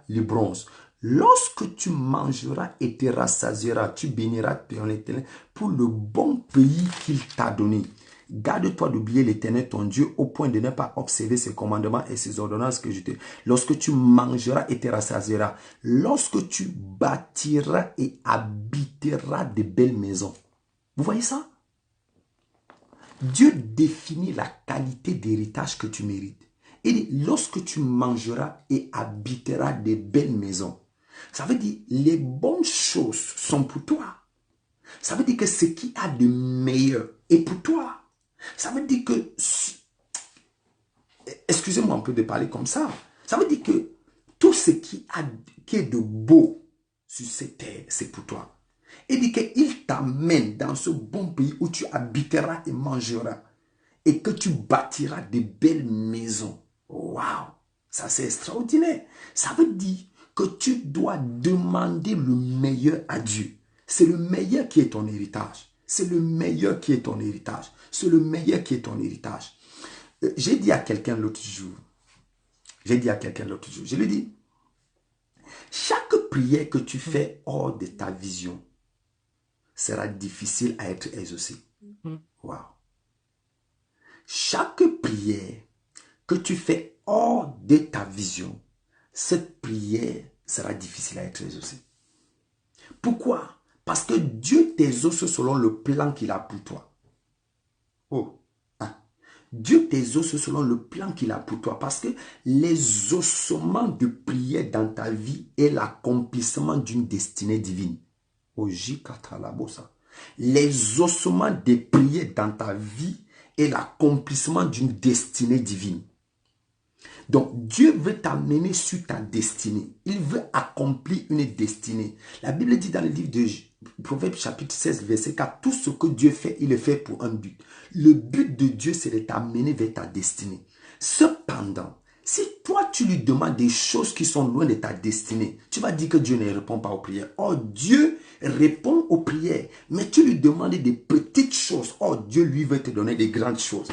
le bronze. Lorsque tu mangeras et te rassasieras, tu béniras ton Éternel pour le bon pays qu'il t'a donné. Garde-toi d'oublier l'Éternel ton Dieu au point de ne pas observer ses commandements et ses ordonnances que je te... Lorsque tu mangeras et te rassasieras, lorsque tu bâtiras et habiteras de belles maisons. Vous voyez ça? Dieu définit la qualité d'héritage que tu mérites. Il dit, lorsque tu mangeras et habiteras de belles maisons, ça veut dire les bonnes choses sont pour toi. Ça veut dire que ce qui a de meilleur est pour toi. Ça veut dire que, excusez-moi un peu de parler comme ça, ça veut dire que tout ce qui est de beau sur cette terre, c'est pour toi. Il dit qu'il t'amène dans ce bon pays où tu habiteras et mangeras et que tu bâtiras de belles maisons. Waouh, ça c'est extraordinaire. Ça veut dire que tu dois demander le meilleur à Dieu. C'est le meilleur qui est ton héritage. C'est le meilleur qui est ton héritage. C'est le meilleur qui est ton héritage. J'ai dit à quelqu'un l'autre jour, je lui ai dit, chaque prière que tu fais hors de ta vision sera difficile à être exaucée. Wow. Chaque prière que tu fais hors de ta vision, cette prière sera difficile à être exaucée. Pourquoi? Parce que Dieu t'exauce selon le plan qu'il a pour toi. Oh, hein. Dieu t'exauce selon le plan qu'il a pour toi. Parce que l'exaucement de prière dans ta vie est l'accomplissement d'une destinée divine. Oh, l'exaucement des prières dans ta vie est l'accomplissement d'une destinée divine. Donc, Dieu veut t'amener sur ta destinée. Il veut accomplir une destinée. La Bible dit dans le livre de Proverbes chapitre 16, verset 4, tout ce que Dieu fait, il le fait pour un but. Le but de Dieu, c'est de t'amener vers ta destinée. Cependant, si toi, tu lui demandes des choses qui sont loin de ta destinée, tu vas dire que Dieu ne répond pas aux prières. Oh, Dieu répond aux prières, mais tu lui demandes des petites choses. Oh, Dieu, lui, veut te donner des grandes choses.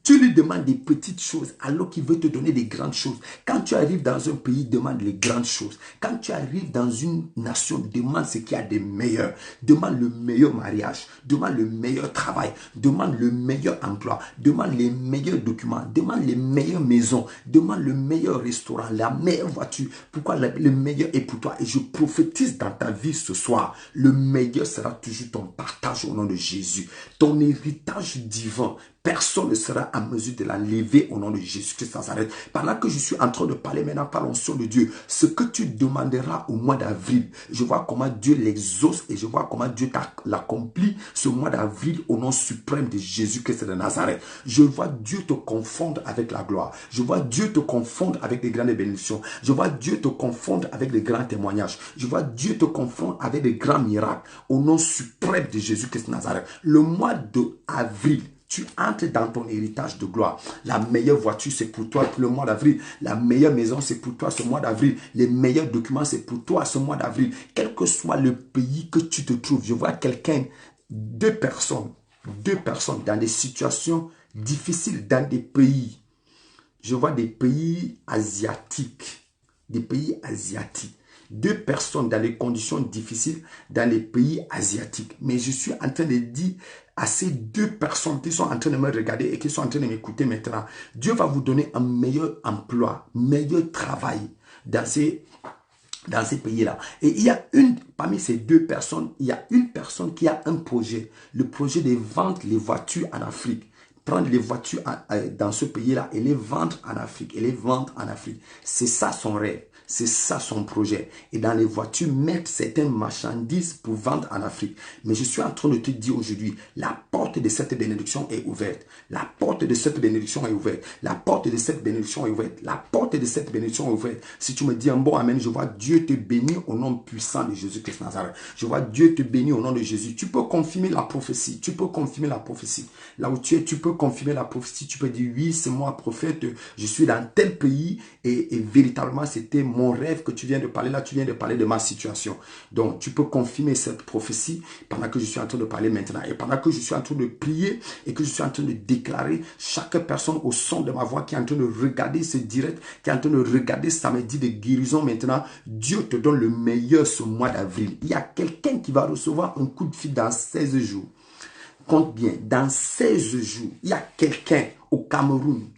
Tu lui demandes des petites choses alors qu'il veut te donner des grandes choses. Quand tu arrives dans un pays, demande les grandes choses. Quand tu arrives dans une nation, demande ce qu'il y a de meilleur. Demande le meilleur mariage. Demande le meilleur travail. Demande le meilleur emploi. Demande les meilleurs documents. Demande les meilleures maisons. Demande le meilleur restaurant, la meilleure voiture. Pourquoi le meilleur est pour toi? Et je prophétise dans ta vie ce soir. Le meilleur sera toujours ton partage au nom de Jésus. Ton héritage divin. Personne ne sera en mesure de la lever au nom de Jésus-Christ de Nazareth. Pendant que je suis en train de parler maintenant par l'onction de Dieu, ce que tu demanderas au mois d'avril, je vois comment Dieu l'exauce et je vois comment Dieu l'accomplit ce mois d'avril au nom suprême de Jésus-Christ de Nazareth. Je vois Dieu te confondre avec la gloire. Je vois Dieu te confondre avec les grandes bénédictions. Je vois Dieu te confondre avec les grands témoignages. Je vois Dieu te confondre avec les grands miracles au nom suprême de Jésus-Christ de Nazareth. Le mois d'avril, tu entres dans ton héritage de gloire. La meilleure voiture, c'est pour toi pour le mois d'avril. La meilleure maison, c'est pour toi ce mois d'avril. Les meilleurs documents, c'est pour toi ce mois d'avril. Quel que soit le pays que tu te trouves, je vois quelqu'un, deux personnes dans des situations difficiles, dans des pays Je vois des pays asiatiques. Des pays asiatiques. 2 personnes dans les conditions difficiles dans les pays asiatiques. Mais je suis en train de dire à ces 2 personnes qui sont en train de me regarder et qui sont en train de m'écouter maintenant, Dieu va vous donner un meilleur emploi, meilleur travail dans ces pays-là. Et il y a parmi ces 2 personnes, il y a une personne qui a un projet. Le projet de vendre les voitures en Afrique. Prendre les voitures dans ce pays-là et les vendre en Afrique. Et les vendre en Afrique. C'est ça son rêve. C'est ça son projet. Et dans les voitures, mettre certaines marchandises pour vendre en Afrique. Mais je suis en train de te dire aujourd'hui, la porte de cette bénédiction est ouverte. La porte de cette bénédiction est ouverte. La porte de cette bénédiction est ouverte. La porte de cette bénédiction est ouverte. Si tu me dis un bon amen, je vois Dieu te bénir au nom puissant de Jésus-Christ Nazareth. Je vois Dieu te bénir au nom de Jésus. Tu peux confirmer la prophétie. Tu peux confirmer la prophétie. Là où tu es, tu peux confirmer la prophétie. Tu peux dire, oui, c'est moi, prophète. Je suis dans tel pays et véritablement, c'était mon rêve que tu viens de parler. Là, tu viens de parler de ma situation. Donc, tu peux confirmer cette prophétie pendant que je suis en train de parler maintenant. Et pendant que je suis en train de prier et que je suis en train de déclarer, chaque personne au son de ma voix qui est en train de regarder ce direct, qui est en train de regarder samedi de guérison maintenant, Dieu te donne le meilleur ce mois d'avril. Il y a quelqu'un qui va recevoir un coup de fil dans 16 jours. Compte bien, dans 16 jours, il y a quelqu'un au Cameroun,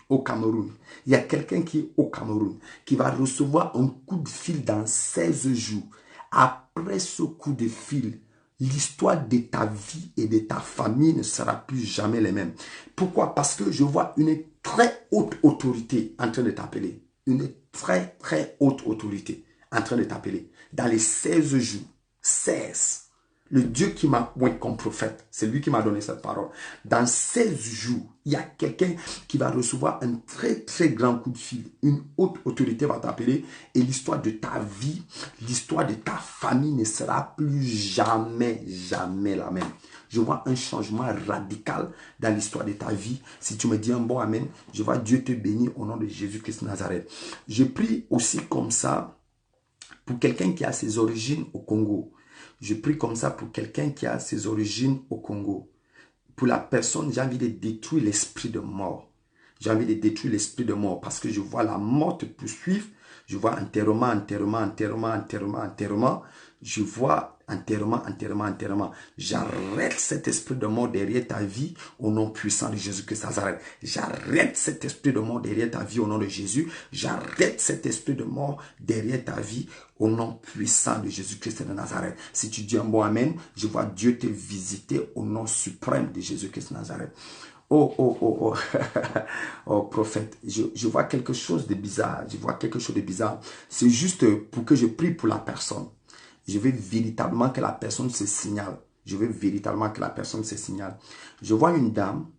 il y a quelqu'un qui est au Cameroun, qui va recevoir un coup de fil dans 16 jours. Après ce coup de fil, l'histoire de ta vie et de ta famille ne sera plus jamais les mêmes. Pourquoi? Parce que je vois une très haute autorité en train de t'appeler. Une très, très haute autorité en train de t'appeler. Dans les 16 jours, 16. Le Dieu qui m'a oint comme prophète, c'est lui qui m'a donné cette parole. Dans 16 jours, il y a quelqu'un qui va recevoir un très très grand coup de fil. Une haute autorité va t'appeler et l'histoire de ta vie, l'histoire de ta famille ne sera plus jamais, jamais la même. Je vois un changement radical dans l'histoire de ta vie. Si tu me dis un bon amen, je vois Dieu te bénir au nom de Jésus-Christ Nazareth. Je prie aussi comme ça pour quelqu'un qui a ses origines au Congo. Je prie comme ça pour quelqu'un qui a ses origines au Congo. Pour la personne, j'ai envie de détruire l'esprit de mort. J'ai envie de détruire l'esprit de mort parce que je vois la mort te poursuivre. Je vois enterrement, enterrement, enterrement, enterrement, enterrement. Je vois enterrement, enterrement, enterrement. J'arrête cet esprit de mort derrière ta vie au nom puissant de Jésus-Christ Nazareth. J'arrête cet esprit de mort derrière ta vie au nom de Jésus. J'arrête cet esprit de mort derrière ta vie au nom puissant de Jésus-Christ de Nazareth. Si tu dis un bon amen, je vois Dieu te visiter au nom suprême de Jésus-Christ de Nazareth. Oh, oh, oh, oh, oh, prophète, je vois quelque chose de bizarre. Je vois quelque chose de bizarre. C'est juste pour que je prie pour la personne. Je veux véritablement que la personne se signale. Je veux véritablement que la personne se signale. Je vois une dame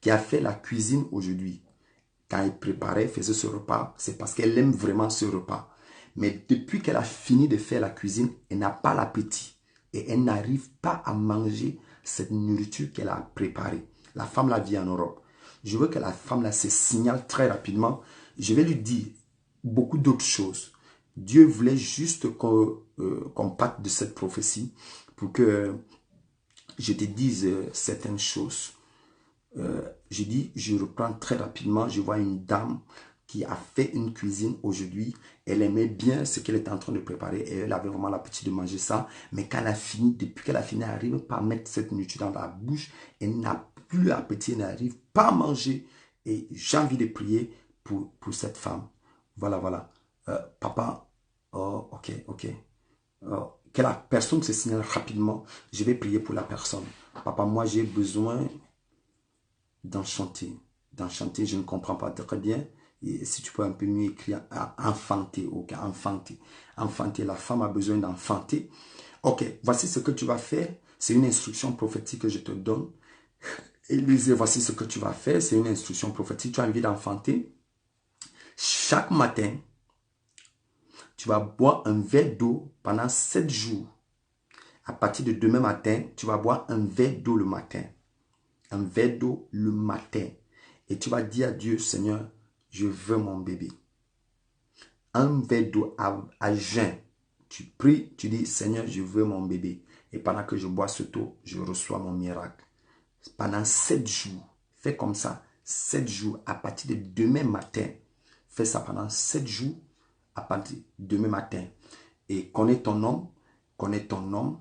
qui a fait la cuisine aujourd'hui. Quand elle préparait, faisait ce repas, c'est parce qu'elle aime vraiment ce repas. Mais depuis qu'elle a fini de faire la cuisine, elle n'a pas l'appétit. Et elle n'arrive pas à manger cette nourriture qu'elle a préparée. La femme la vit en Europe. Je veux que la femme là se signale très rapidement. Je vais lui dire beaucoup d'autres choses. Dieu voulait juste qu'on parte de cette prophétie pour que je te dise certaines choses. Je dis, je reprends très rapidement. Je vois une dame qui a fait une cuisine aujourd'hui. Elle aimait bien ce qu'elle était en train de préparer et elle avait vraiment l'appétit de manger ça. Mais quand elle a fini, depuis qu'elle a fini, elle n'arrive pas à mettre cette nourriture dans la bouche. Elle n'a plus l'appétit, elle n'arrive pas à manger. Et j'ai envie de prier pour cette femme. Voilà, voilà. Papa, oh, ok, ok. Que la personne se signale rapidement. Je vais prier pour la personne. Papa, moi j'ai besoin d'enchanter. D'enchanter, je ne comprends pas très bien. Et si tu peux un peu mieux écrire, enfanter, ok, enfanter. Enfanter, la femme a besoin d'enfanter. Ok, voici ce que tu vas faire. C'est une instruction prophétique que je te donne. Élisée, voici ce que tu vas faire. C'est une instruction prophétique. Tu as envie d'enfanter. Chaque matin, tu vas boire un verre d'eau pendant 7 jours. À partir de demain matin, tu vas boire un verre d'eau le matin. Un verre d'eau le matin. Et tu vas dire à Dieu, Seigneur, je veux mon bébé. Un verre d'eau à jeun. Tu pries, tu dis, Seigneur, je veux mon bébé. Et pendant que je bois cette eau, je reçois mon miracle. Pendant 7 jours, fais comme ça. 7 jours à partir de demain matin. Fais ça pendant 7 jours à partir de demain matin. Et connais ton homme, connais ton homme,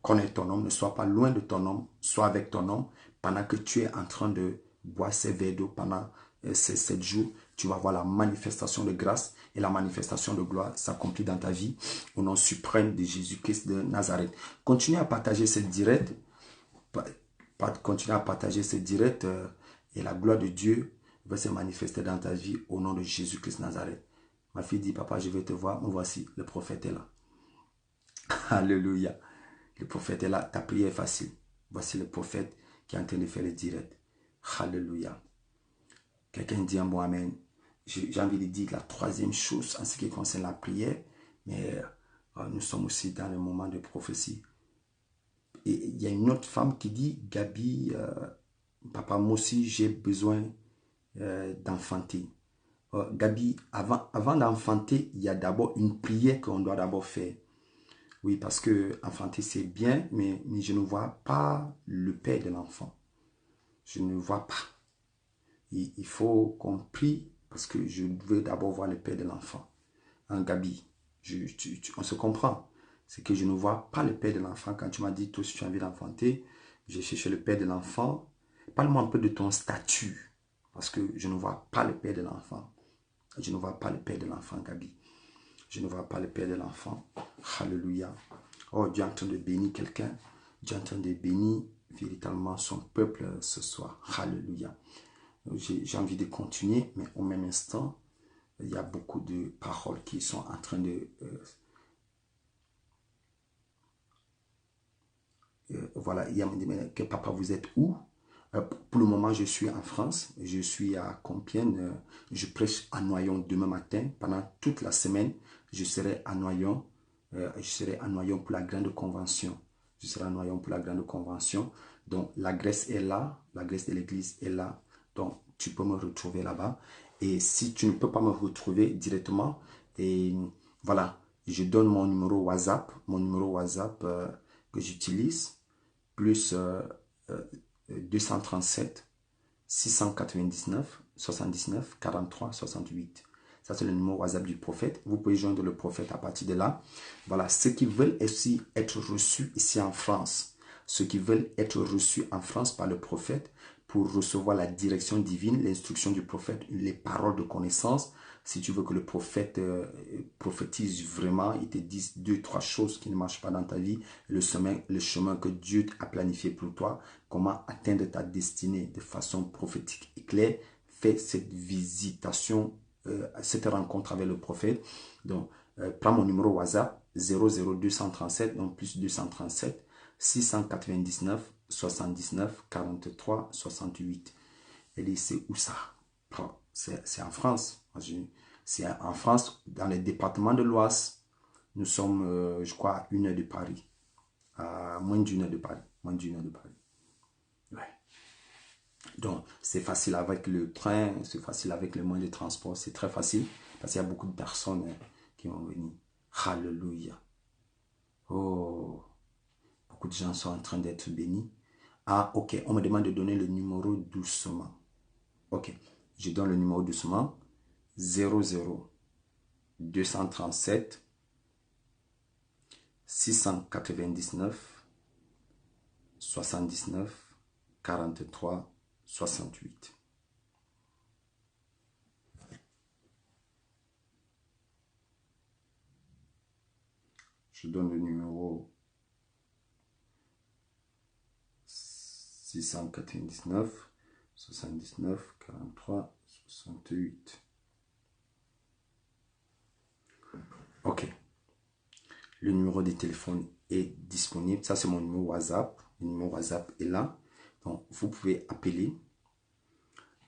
connais ton homme. Ne sois pas loin de ton homme, sois avec ton homme pendant que tu es en train de boire ces verres d'eau pendant ces 7 jours. Tu vas voir la manifestation de grâce et la manifestation de gloire s'accomplir dans ta vie au nom suprême de Jésus-Christ de Nazareth. Continue à partager cette directe. Continue à partager cette directe et la gloire de Dieu va se manifester dans ta vie au nom de Jésus-Christ de Nazareth. Ma fille dit, papa, je vais te voir. Me voici, le prophète est là. Alléluia. Le prophète est là. Ta prière est facile. Voici le prophète qui est en train de faire le direct. Alléluia. Quelqu'un dit un bon amen. J'ai envie de dire la troisième chose en ce qui concerne la prière. Mais nous sommes aussi dans le moment de prophétie. Et il y a une autre femme qui dit, Gabi, papa, moi aussi j'ai besoin d'enfanter. Gabi, avant d'enfanter, il y a d'abord une prière qu'on doit d'abord faire. Oui, parce que enfanter c'est bien, mais je ne vois pas le père de l'enfant. Je ne vois pas. Il faut qu'on prie parce que je veux d'abord voir le père de l'enfant. Hein, Gabi, on se comprend. C'est que je ne vois pas le père de l'enfant. Quand tu m'as dit, toi, si tu as envie d'enfanter, j'ai cherché le père de l'enfant. Parle-moi un peu de ton statut. Parce que je ne vois pas le père de l'enfant. Je ne vois pas le père de l'enfant, Gabi. Je ne vois pas le père de l'enfant. Alléluia. Oh, Dieu est en train de bénir quelqu'un. Dieu est en train de bénir véritablement son peuple ce soir. Alléluia. J'ai envie de continuer, mais au même instant, il y a beaucoup de paroles qui sont en train de... voilà, il y a me dit, mais que papa, vous êtes où? Pour le moment, je suis en France. Je suis à Compiègne. Je prêche à Noyon demain matin. Pendant toute la semaine, je serai à Noyon. Je serai à Noyon pour la grande convention. Je serai à Noyon pour la grande convention. Donc, la Grèce est là. La Grèce de l'église est là. Donc, tu peux me retrouver là-bas. Et si tu ne peux pas me retrouver directement, et voilà, je donne mon numéro WhatsApp. Mon numéro WhatsApp que j'utilise. Plus 237 699 79 43 68. Ça, c'est le numéro WhatsApp du prophète. Vous pouvez joindre le prophète à partir de là. Voilà, ceux qui veulent aussi être reçus ici en France, ceux qui veulent être reçus en France par le prophète pour recevoir la direction divine, l'instruction du prophète, les paroles de connaissance. Si tu veux que le prophète prophétise vraiment, il te dise 2, 3 choses qui ne marchent pas dans ta vie, le chemin que Dieu a planifié pour toi, comment atteindre ta destinée de façon prophétique et claire, fais cette visitation, cette rencontre avec le prophète. Donc, prends mon numéro WhatsApp 00237, donc plus 237 699 79 43 68. Elle dit, c'est où ça? C'est en France. C'est en France, dans le département de l'Oise. Nous sommes, je crois, à 1 heure de Paris. À moins d'une heure de Paris. Moins d'une heure de Paris. Ouais. Donc, c'est facile avec le train, c'est facile avec le moyen de transport. C'est très facile parce qu'il y a beaucoup de personnes qui vont venir. Alléluia. Oh, beaucoup de gens sont en train d'être bénis. Ah, ok, on me demande de donner le numéro doucement. Ok, je donne le numéro doucement. 00 237 699 79 43 68. Je donne le numéro 699 79 43 68. Ok. Le numéro de téléphone est disponible. Ça, c'est mon numéro WhatsApp. Le numéro WhatsApp est là. Donc, vous pouvez appeler.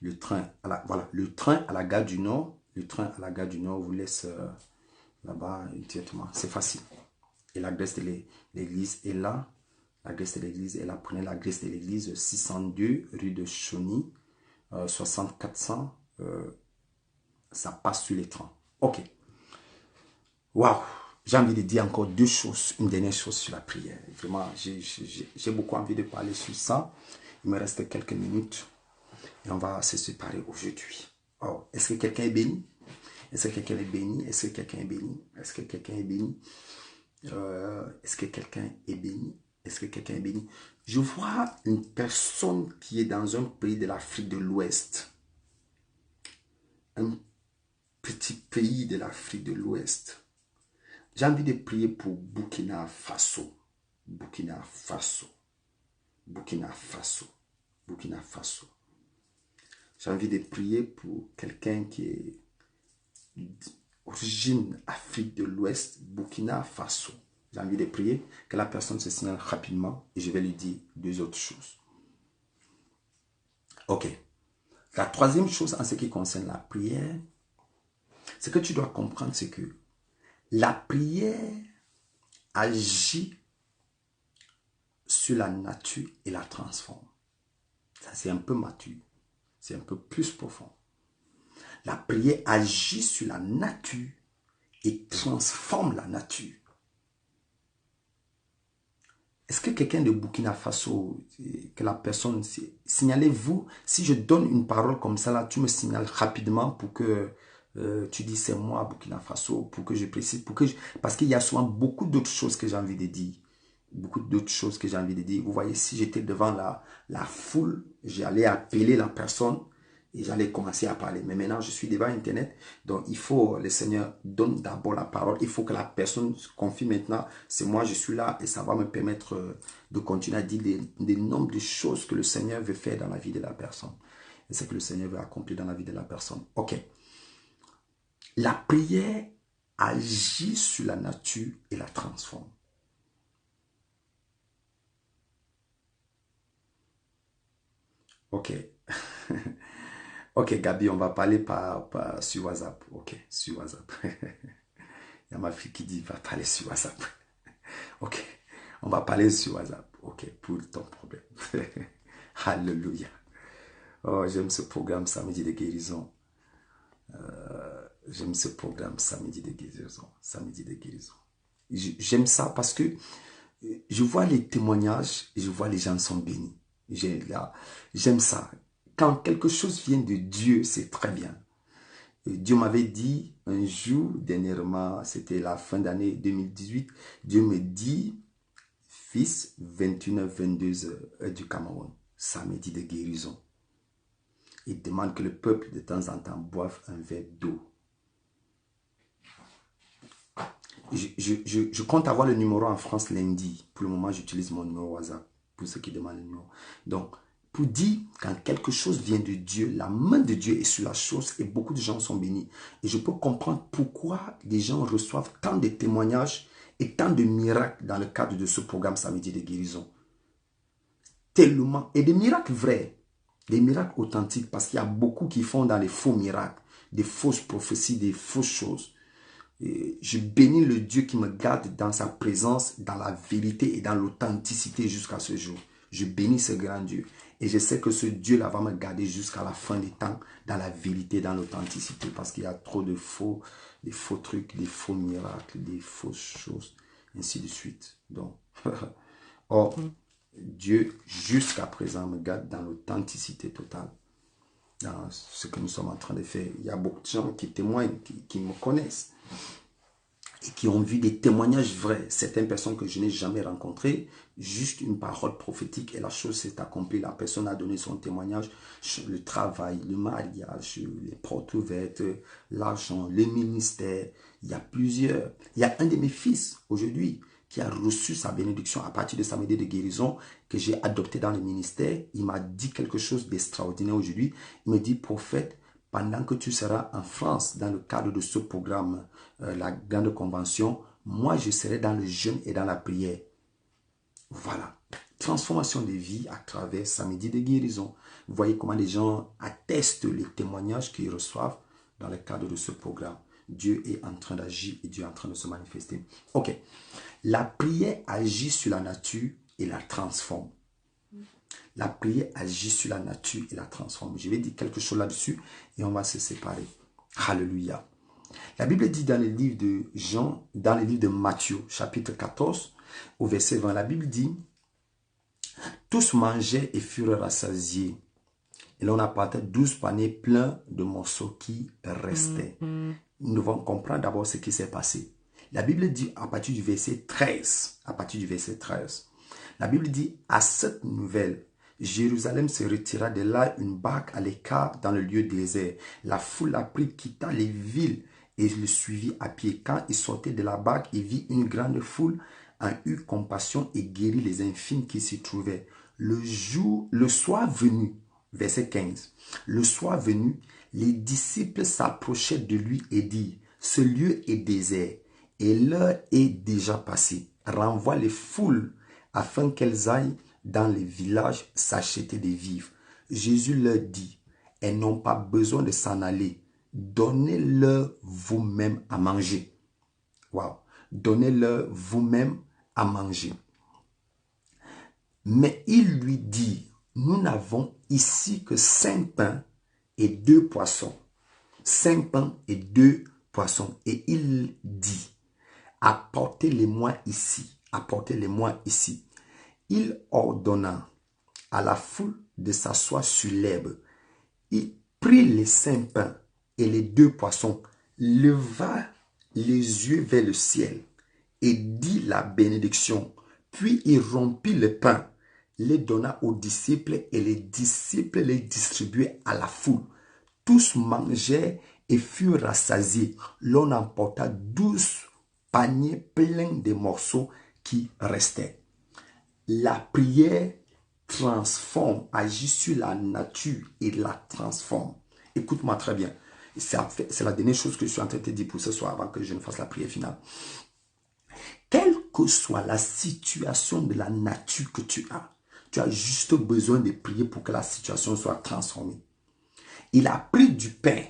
Le train à la, voilà, le train à la gare du Nord. Le train à la gare du Nord vous laisse là-bas directement. C'est facile. Et l'adresse de l'église est là. L'adresse de l'église est là. Prenez l'adresse de l'église 602 rue de Chauny, 60 400. Ça passe sur les trains. Ok. Waouh. J'ai envie de dire encore deux choses, une dernière chose sur la prière. Vraiment, j'ai beaucoup envie de parler sur ça. Il me reste quelques minutes. Et on va se séparer aujourd'hui. Oh, est-ce que quelqu'un est béni? Est-ce que quelqu'un est béni? Est-ce que quelqu'un est béni? Est-ce que quelqu'un est béni? Est-ce que quelqu'un est béni? Est-ce que quelqu'un est béni? Je vois une personne qui est dans un pays de l'Afrique de l'Ouest. Un petit pays de l'Afrique de l'Ouest. J'ai envie de prier pour Burkina Faso. Burkina Faso. Burkina Faso. Burkina Faso. J'ai envie de prier pour quelqu'un qui est d'origine Afrique de l'Ouest, Burkina Faso. J'ai envie de prier que la personne se signale rapidement et je vais lui dire deux autres choses. Ok. La troisième chose en ce qui concerne la prière, ce que tu dois comprendre, c'est que la prière agit sur la nature et la transforme. Ça, c'est un peu mature. C'est un peu plus profond. La prière agit sur la nature et transforme la nature. Est-ce que quelqu'un de Burkina Faso, que la personne, signalez-vous, si je donne une parole comme ça, là, tu me signales rapidement pour que tu dis c'est moi Burkina Faso, pour que je précise, parce qu'il y a souvent beaucoup d'autres choses que j'ai envie de dire. Beaucoup d'autres choses que j'ai envie de dire. Vous voyez, si j'étais devant la foule, j'allais appeler la personne et j'allais commencer à parler. Mais maintenant, je suis devant Internet. Donc, il faut, le Seigneur donne d'abord la parole. Il faut que la personne se confie maintenant. C'est moi, je suis là et ça va me permettre de continuer à dire des nombres de choses que le Seigneur veut faire dans la vie de la personne. Et c'est que le Seigneur veut accomplir dans la vie de la personne. Ok. La prière agit sur la nature et la transforme. Ok. Ok, Gabi, on va parler sur WhatsApp. Ok, sur WhatsApp. Il y a ma fille qui dit, va parler sur WhatsApp. Ok, on va parler sur WhatsApp. Ok, pour ton problème. Alléluia. Oh, j'aime ce programme samedi de guérison. J'aime ce programme samedi de guérison. Samedi de guérison. J'aime ça parce que je vois les témoignages et je vois les gens sont bénis. J'aime ça. Quand quelque chose vient de Dieu, c'est très bien. Et Dieu m'avait dit un jour, dernièrement, c'était la fin d'année 2018, Dieu me dit, fils, 21h-22h heure du Cameroun, samedi de guérison. Il demande que le peuple de temps en temps boive un verre d'eau. Je compte avoir le numéro en France lundi. Pour le moment, j'utilise mon numéro WhatsApp pour ceux qui demandent le numéro. Donc, pour dire, quand quelque chose vient de Dieu, la main de Dieu est sur la chose et beaucoup de gens sont bénis. Et je peux comprendre pourquoi les gens reçoivent tant de témoignages et tant de miracles dans le cadre de ce programme samedi de guérison. Tellement. Et des miracles vrais, des miracles authentiques, parce qu'il y a beaucoup qui font dans les faux miracles, des fausses prophéties, des fausses choses. Et je bénis le Dieu qui me garde dans sa présence, dans la vérité et dans l'authenticité jusqu'à ce jour. Je bénis ce grand Dieu. Et je sais que ce Dieu-là va me garder jusqu'à la fin des temps, dans la vérité, dans l'authenticité. Parce qu'il y a trop de faux, des faux trucs, des faux miracles, des fausses choses, ainsi de suite. Donc, or, Dieu, jusqu'à présent, me garde dans l'authenticité totale. Dans ce que nous sommes en train de faire. Il y a beaucoup de gens qui témoignent, qui me connaissent et qui ont vu des témoignages vrais. Certaines personnes que je n'ai jamais rencontrées, juste une parole prophétique et la chose s'est accomplie. La personne a donné son témoignage sur le travail, le mariage, les portes ouvertes, l'argent, le ministère. Il y a plusieurs. Il y a un de mes fils aujourd'hui qui a reçu sa bénédiction à partir de samedi de guérison que j'ai adopté dans le ministère. Il m'a dit quelque chose d'extraordinaire aujourd'hui. Il me dit, prophète, pendant que tu seras en France, dans le cadre de ce programme, la grande convention, moi je serai dans le jeûne et dans la prière. Voilà. Transformation de vie à travers samedi de guérison. Vous voyez comment les gens attestent les témoignages qu'ils reçoivent dans le cadre de ce programme. Dieu est en train d'agir et Dieu est en train de se manifester. Ok. La prière agit sur la nature et la transforme. La prière agit sur la nature et la transforme. Je vais dire quelque chose là-dessus et on va se séparer. Alléluia. La Bible dit dans le livre de Jean, dans le livre de Matthieu, chapitre 14, au verset 20, la Bible dit, tous mangeaient et furent rassasiés. Et là, on apportait 12 paniers pleins de morceaux qui restaient. Nous devons comprendre d'abord ce qui s'est passé. La Bible dit à partir du verset 13, la Bible dit, à cette nouvelle, Jérusalem se retira de là une barque à l'écart dans le lieu désert. La foule apprit, quitta les villes et le suivit à pied. Quand il sortait de la barque, il vit une grande foule, en eut compassion et guérit les infirmes qui s'y trouvaient. Le soir venu, verset 15, le soir venu, les disciples s'approchaient de lui et dirent, ce lieu est désert et l'heure est déjà passée. Renvoie les foules afin qu'elles aillent dans les villages s'acheter des vivres. Jésus leur dit, elles n'ont pas besoin de s'en aller. Donnez-leur vous-même à manger. Wow. Donnez-leur vous-même à manger. Mais il lui dit, nous n'avons ici que 5 pains et 2 poissons. 5 pains et 2 poissons. Et il dit, apportez-les-moi ici. Apportez-les-moi ici. Il ordonna à la foule de s'asseoir sur l'herbe. Il prit les 5 pains et les 2 poissons, leva les yeux vers le ciel et dit la bénédiction. Puis il rompit le pain, les donna aux disciples et les disciples les distribuaient à la foule. Tous mangèrent et furent rassasiés. L'on emporta 12 paniers pleins de morceaux qui restaient. La prière transforme, agit sur la nature et la transforme. Écoute-moi très bien. C'est la dernière chose que je suis en train de te dire pour ce soir avant que je ne fasse la prière finale. Quelle que soit la situation de la nature que tu as juste besoin de prier pour que la situation soit transformée. Il a pris du pain,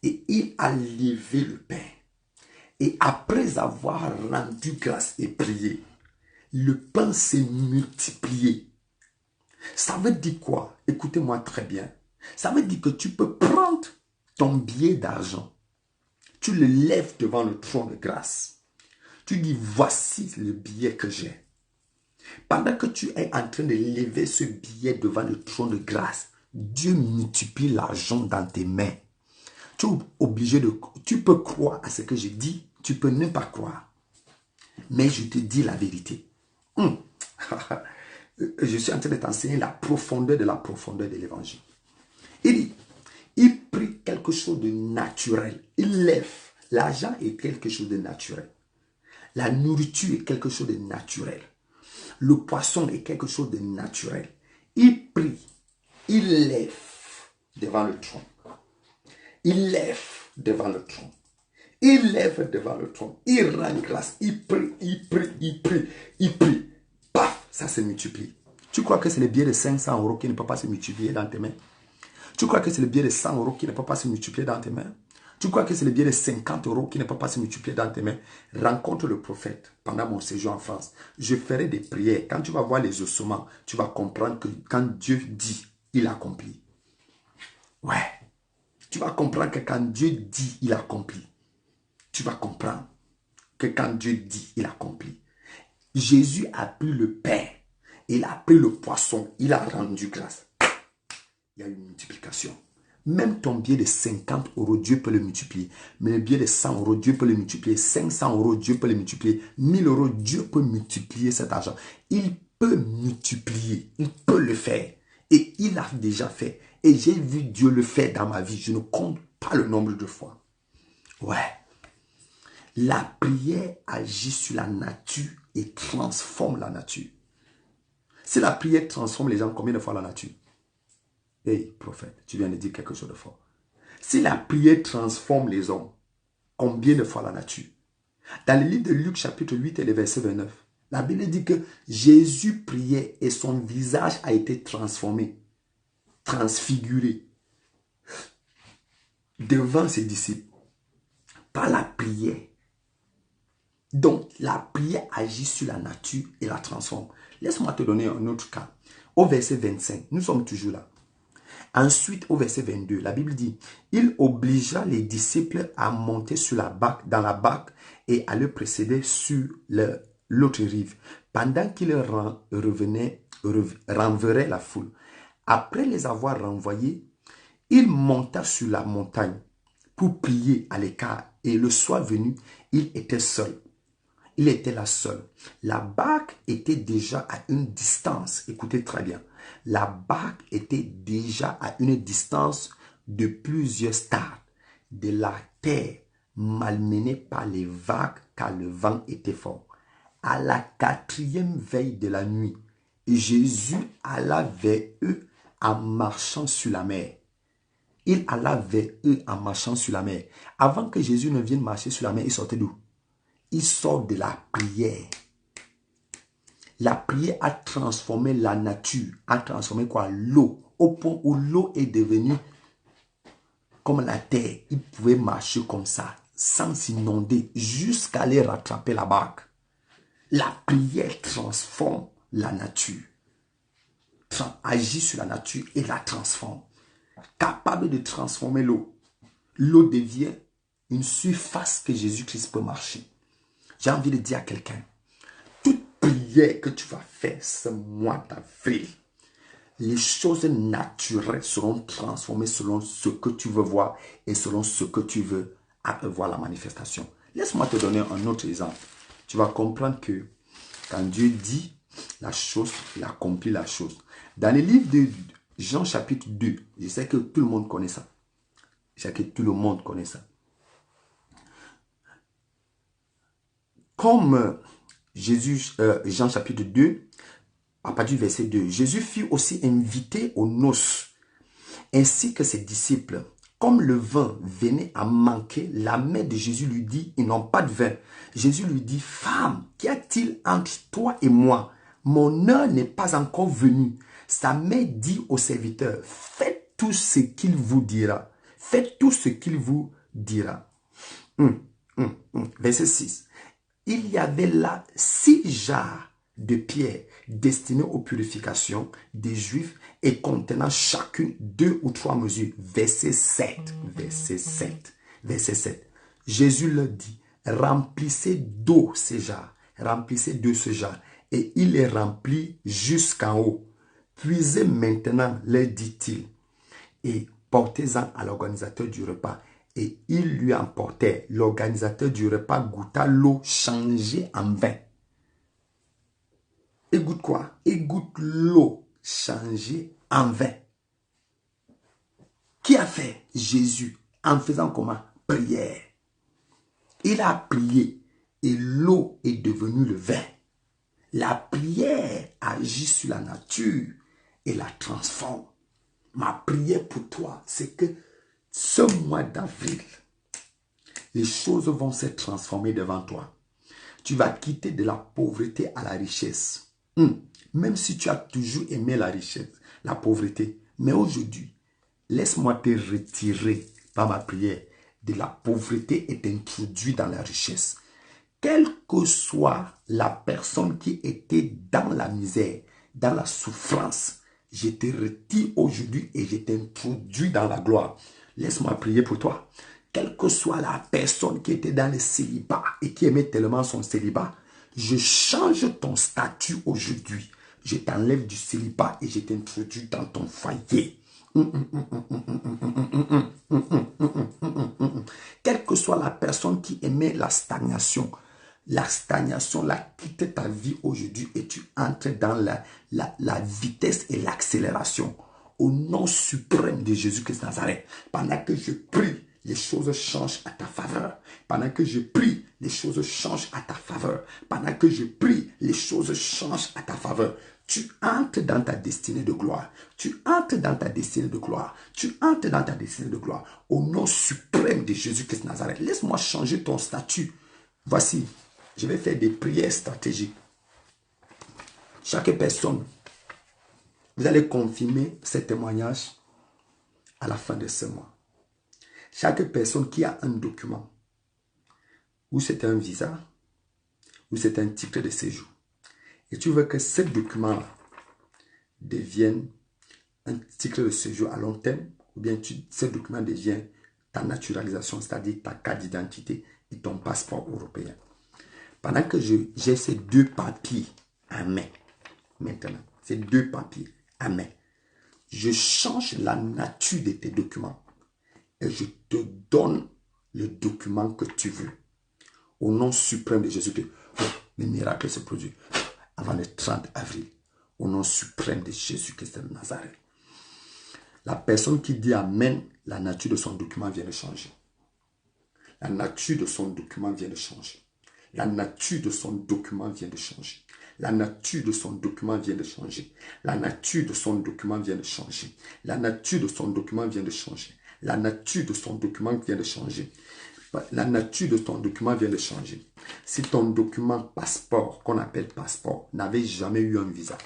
et il a levé le pain. Et après avoir rendu grâce et prié, le pain s'est multiplié. Ça veut dire quoi? Écoutez-moi très bien. Ça veut dire que tu peux prendre ton billet d'argent. Tu le lèves devant le trône de grâce. Tu dis, voici le billet que j'ai. Pendant que tu es en train de lever ce billet devant le trône de grâce, Dieu multiplie l'argent dans tes mains. Tu es obligé de... Tu peux croire à ce que je dis, tu peux ne pas croire. Mais je te dis la vérité. Je suis en train de t'enseigner la profondeur de l'évangile. Il dit, il prit quelque chose de naturel. Il lève. L'argent est quelque chose de naturel. La nourriture est quelque chose de naturel. Le poisson est quelque chose de naturel. Il prie. Il lève devant le trône. Il lève devant le trône. Il lève devant le trône. Il rend grâce. Il prie, il prie, il prie, il prie. Paf, ça se multiplie. Tu crois que c'est le billet de 500 € qui ne peut pas se multiplier dans tes mains? Tu crois que c'est le billet de 100 € qui ne peut pas se multiplier dans tes mains? Tu crois que c'est le billet de 50 € qui ne peut pas se multiplier dans tes mains? Rencontre le prophète pendant mon séjour en France. Je ferai des prières. Quand tu vas voir les ossements, tu vas comprendre que quand Dieu dit, il accomplit. Ouais. Tu vas comprendre que quand Dieu dit, il accomplit. Tu vas comprendre que quand Dieu dit, il accomplit. Jésus a pris le pain, il a pris le poisson, il a rendu grâce. Il y a une multiplication. Même ton billet de 50 €, Dieu peut le multiplier. Mais le billet de 100 €, Dieu peut le multiplier. 500 €, Dieu peut le multiplier. 1000 €, Dieu peut multiplier cet argent. Il peut multiplier. Il peut le faire. Et il a déjà fait. Et j'ai vu Dieu le faire dans ma vie. Je ne compte pas le nombre de fois. Ouais. La prière agit sur la nature et transforme la nature. Si la prière transforme les gens, combien de fois la nature? Hey, prophète, tu viens de dire quelque chose de fort. Si la prière transforme les hommes, combien de fois la nature? Dans le livre de Luc chapitre 8 et le verset 29, la Bible dit que Jésus priait et son visage a été transformé, transfiguré devant ses disciples par la prière. Donc, la prière agit sur la nature et la transforme. Laisse-moi te donner un autre cas. Au verset 25, nous sommes toujours là. Ensuite, au verset 22, la Bible dit, il obligea les disciples à monter dans la barque et à le précéder sur l'autre rive. Pendant qu'il renverrait la foule, Après les avoir renvoyés, il monta sur la montagne pour prier à l'écart. Et le soir venu, il était seul. Il était là seul. La barque était déjà à une distance. Écoutez très bien. La barque était déjà à une distance de plusieurs stades de la terre, malmenée par les vagues car le vent était fort. À la quatrième veille de la nuit, Jésus alla vers eux en marchant sur la mer. Il alla vers eux en marchant sur la mer. Avant que Jésus ne vienne marcher sur la mer, il sortait d'où? Il sort de la prière. La prière a transformé la nature, a transformé quoi? L'eau, au point où l'eau est devenue comme la terre. Il pouvait marcher comme ça, sans s'inonder, jusqu'à aller rattraper la barque. La prière transforme la nature, agit sur la nature et la transforme. Capable de transformer l'eau. L'eau devient une surface que Jésus-Christ peut marcher. J'ai envie de dire à quelqu'un, toute prière que tu vas faire ce mois d'avril, les choses naturelles seront transformées selon ce que tu veux voir et selon ce que tu veux voir la manifestation. Laisse-moi te donner un autre exemple. Tu vas comprendre que quand Dieu dit la chose, il accomplit la chose. Dans le livre de Jean chapitre 2, je sais que tout le monde connaît ça. Je sais que tout le monde connaît ça. Comme Jean chapitre 2, à partir du verset 2, Jésus fut aussi invité aux noces, ainsi que ses disciples. Comme le vin venait à manquer, la mère de Jésus lui dit, ils n'ont pas de vin. Jésus lui dit, femme, qu'y a-t-il entre toi et moi? Mon heure n'est pas encore venue. Sa mère dit au serviteur, faites tout ce qu'il vous dira. Faites tout ce qu'il vous dira. Verset 6. Il y avait là 6 jarres de pierre destinées aux purifications des Juifs et contenant chacune 2 ou 3 mesures. Verset 7. Verset 7. Verset 7. Jésus leur dit, remplissez d'eau ces jarres. Remplissez de ce jarre. Et il les remplit jusqu'en haut. Puisez maintenant, leur dit-il, et portez-en à l'organisateur du repas. Et il lui emportait. L'organisateur du repas goûta l'eau changée en vin. Et goûte quoi? Il goûte l'eau changée en vin. Qui a fait? Jésus. En faisant comment? Prière. Il a prié et l'eau est devenue le vin. La prière agit sur la nature et la transforme. Ma prière pour toi, c'est que ce mois d'avril, les choses vont se transformer devant toi. Tu vas quitter de la pauvreté à la richesse. Même si tu as toujours aimé la richesse, la pauvreté. Mais aujourd'hui, laisse-moi te retirer par ma prière de la pauvreté et t'introduire dans la richesse. Quelle que soit la personne qui était dans la misère, dans la souffrance, je te retire aujourd'hui et je t'introduis dans la gloire. Laisse-moi prier pour toi. Quelle que soit la personne qui était dans le célibat et qui aimait tellement son célibat, je change ton statut aujourd'hui. Je t'enlève du célibat et je t'introduis dans ton foyer. Quelle que soit la personne qui aimait la stagnation la quitte ta vie aujourd'hui et tu entres dans la vitesse et l'accélération. Au nom suprême de Jésus-Christ Nazareth, pendant que je prie, les choses changent à ta faveur. Pendant que je prie, les choses changent à ta faveur. Pendant que je prie, les choses changent à ta faveur. Tu entres dans ta destinée de gloire. Tu entres dans ta destinée de gloire. Tu entres dans ta destinée de gloire. Au nom suprême de Jésus-Christ Nazareth, laisse-moi changer ton statut. Voici, je vais faire des prières stratégiques. Chaque personne, vous allez confirmer ces témoignages à la fin de ce mois. Chaque personne qui a un document, ou c'est un visa, ou c'est un titre de séjour, et tu veux que ce document devienne un titre de séjour à long terme, ou bien ce document devient ta naturalisation, c'est-à-dire ta carte d'identité et ton passeport européen. Pendant que j'ai ces 2 papiers à main, maintenant, ces 2 papiers à main, Je change la nature de tes documents et je te donne le document que tu veux. Au nom suprême de Jésus-Christ, le miracle se produit avant le 30 avril. Au nom suprême de Jésus-Christ de Nazareth. La personne qui dit Amen, la nature de son document vient de changer. La nature de son document vient de changer. La nature de son document vient de changer. La nature de son document vient de changer. La nature de son document vient de changer. La nature de son document vient de changer. La nature de son document vient de changer. La nature de ton document vient de changer. Si ton document passeport, qu'on appelle passeport, n'avait jamais eu un visa,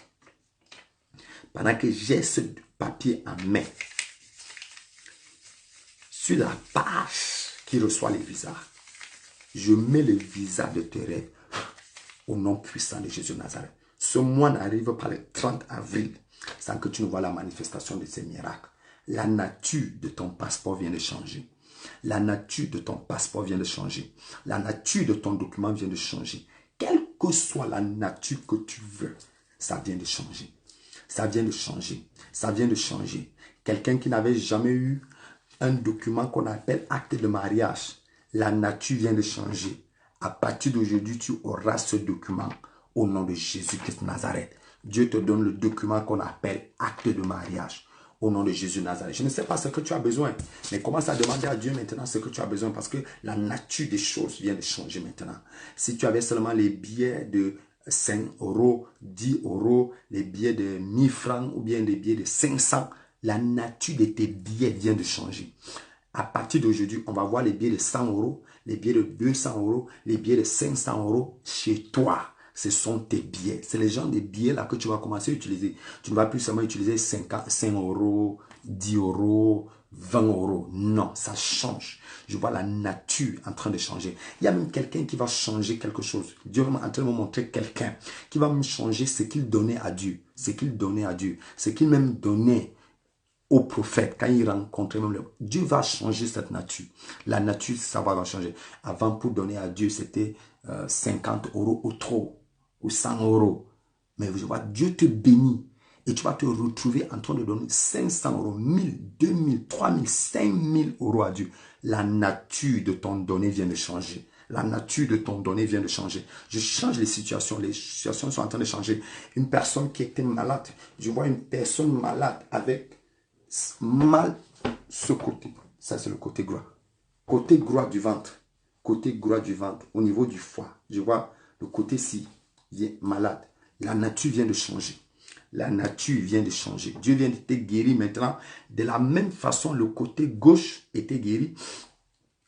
pendant que j'ai ce papier en main, sur la page qui reçoit les visas, je mets le visa de tes rêves au nom puissant de Jésus de Nazareth. Ce mois n'arrive pas le 30 avril sans que tu ne vois la manifestation de ces miracles. La nature de ton passeport vient de changer. La nature de ton passeport vient de changer. La nature de ton document vient de changer. Quelle que soit la nature que tu veux, ça vient de changer. Ça vient de changer. Ça vient de changer. Quelqu'un qui n'avait jamais eu un document qu'on appelle acte de mariage, la nature vient de changer. À partir d'aujourd'hui, tu auras ce document au nom de Jésus-Christ de Nazareth. Dieu te donne le document qu'on appelle acte de mariage. Au nom de Jésus de Nazareth. Je ne sais pas ce que tu as besoin, mais commence à demander à Dieu maintenant ce que tu as besoin parce que la nature des choses vient de changer maintenant. Si tu avais seulement les billets de 5 euros, 10 euros, les billets de 1000 francs ou bien les billets de 500, la nature de tes billets vient de changer. À partir d'aujourd'hui, on va voir les billets de 100 euros, les billets de 200 euros, les billets de 500 euros chez toi. Ce sont tes billets. C'est les gens des billets là que tu vas commencer à utiliser. Tu ne vas plus seulement utiliser 5 euros, 10 euros, 20 euros. Non, ça change. Je vois la nature en train de changer. Il y a même quelqu'un qui va changer quelque chose. Dieu est en train de me montrer quelqu'un qui va me changer ce qu'il donnait à Dieu. Ce qu'il donnait à Dieu. Ce qu'il même donnait au prophète, quand il rencontrait même Dieu va changer cette nature. La nature, ça va changer. Avant, pour donner à Dieu, c'était 50 euros ou trop, ou 100 euros. Mais je vois, Dieu te bénit. Et tu vas te retrouver en train de donner 500 euros, 1000, 2000, 3000, 5000 euros à Dieu. La nature de ton donné vient de changer. La nature de ton donné vient de changer. Je change les situations. Les situations sont en train de changer. Une personne qui était malade. Je vois une personne malade avec mal ce côté. Ça, c'est le côté gras. Côté gras du ventre. Côté gras du ventre. Au niveau du foie. Je vois le côté-ci. Il est malade. La nature vient de changer. La nature vient de changer. Dieu vient de te guérir maintenant. De la même façon, le côté gauche était guéri.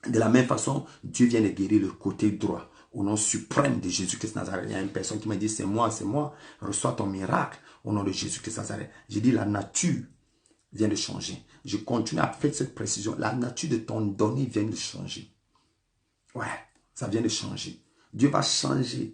De la même façon, Dieu vient de guérir le côté droit. Au nom suprême de Jésus-Christ Nazareth. Il y a une personne qui m'a dit, c'est moi. Reçois ton miracle. Au nom de Jésus-Christ Nazareth. J'ai dit, la nature vient de changer. Je continue à faire cette précision. La nature de ton donné vient de changer. Ouais, ça vient de changer. Dieu va changer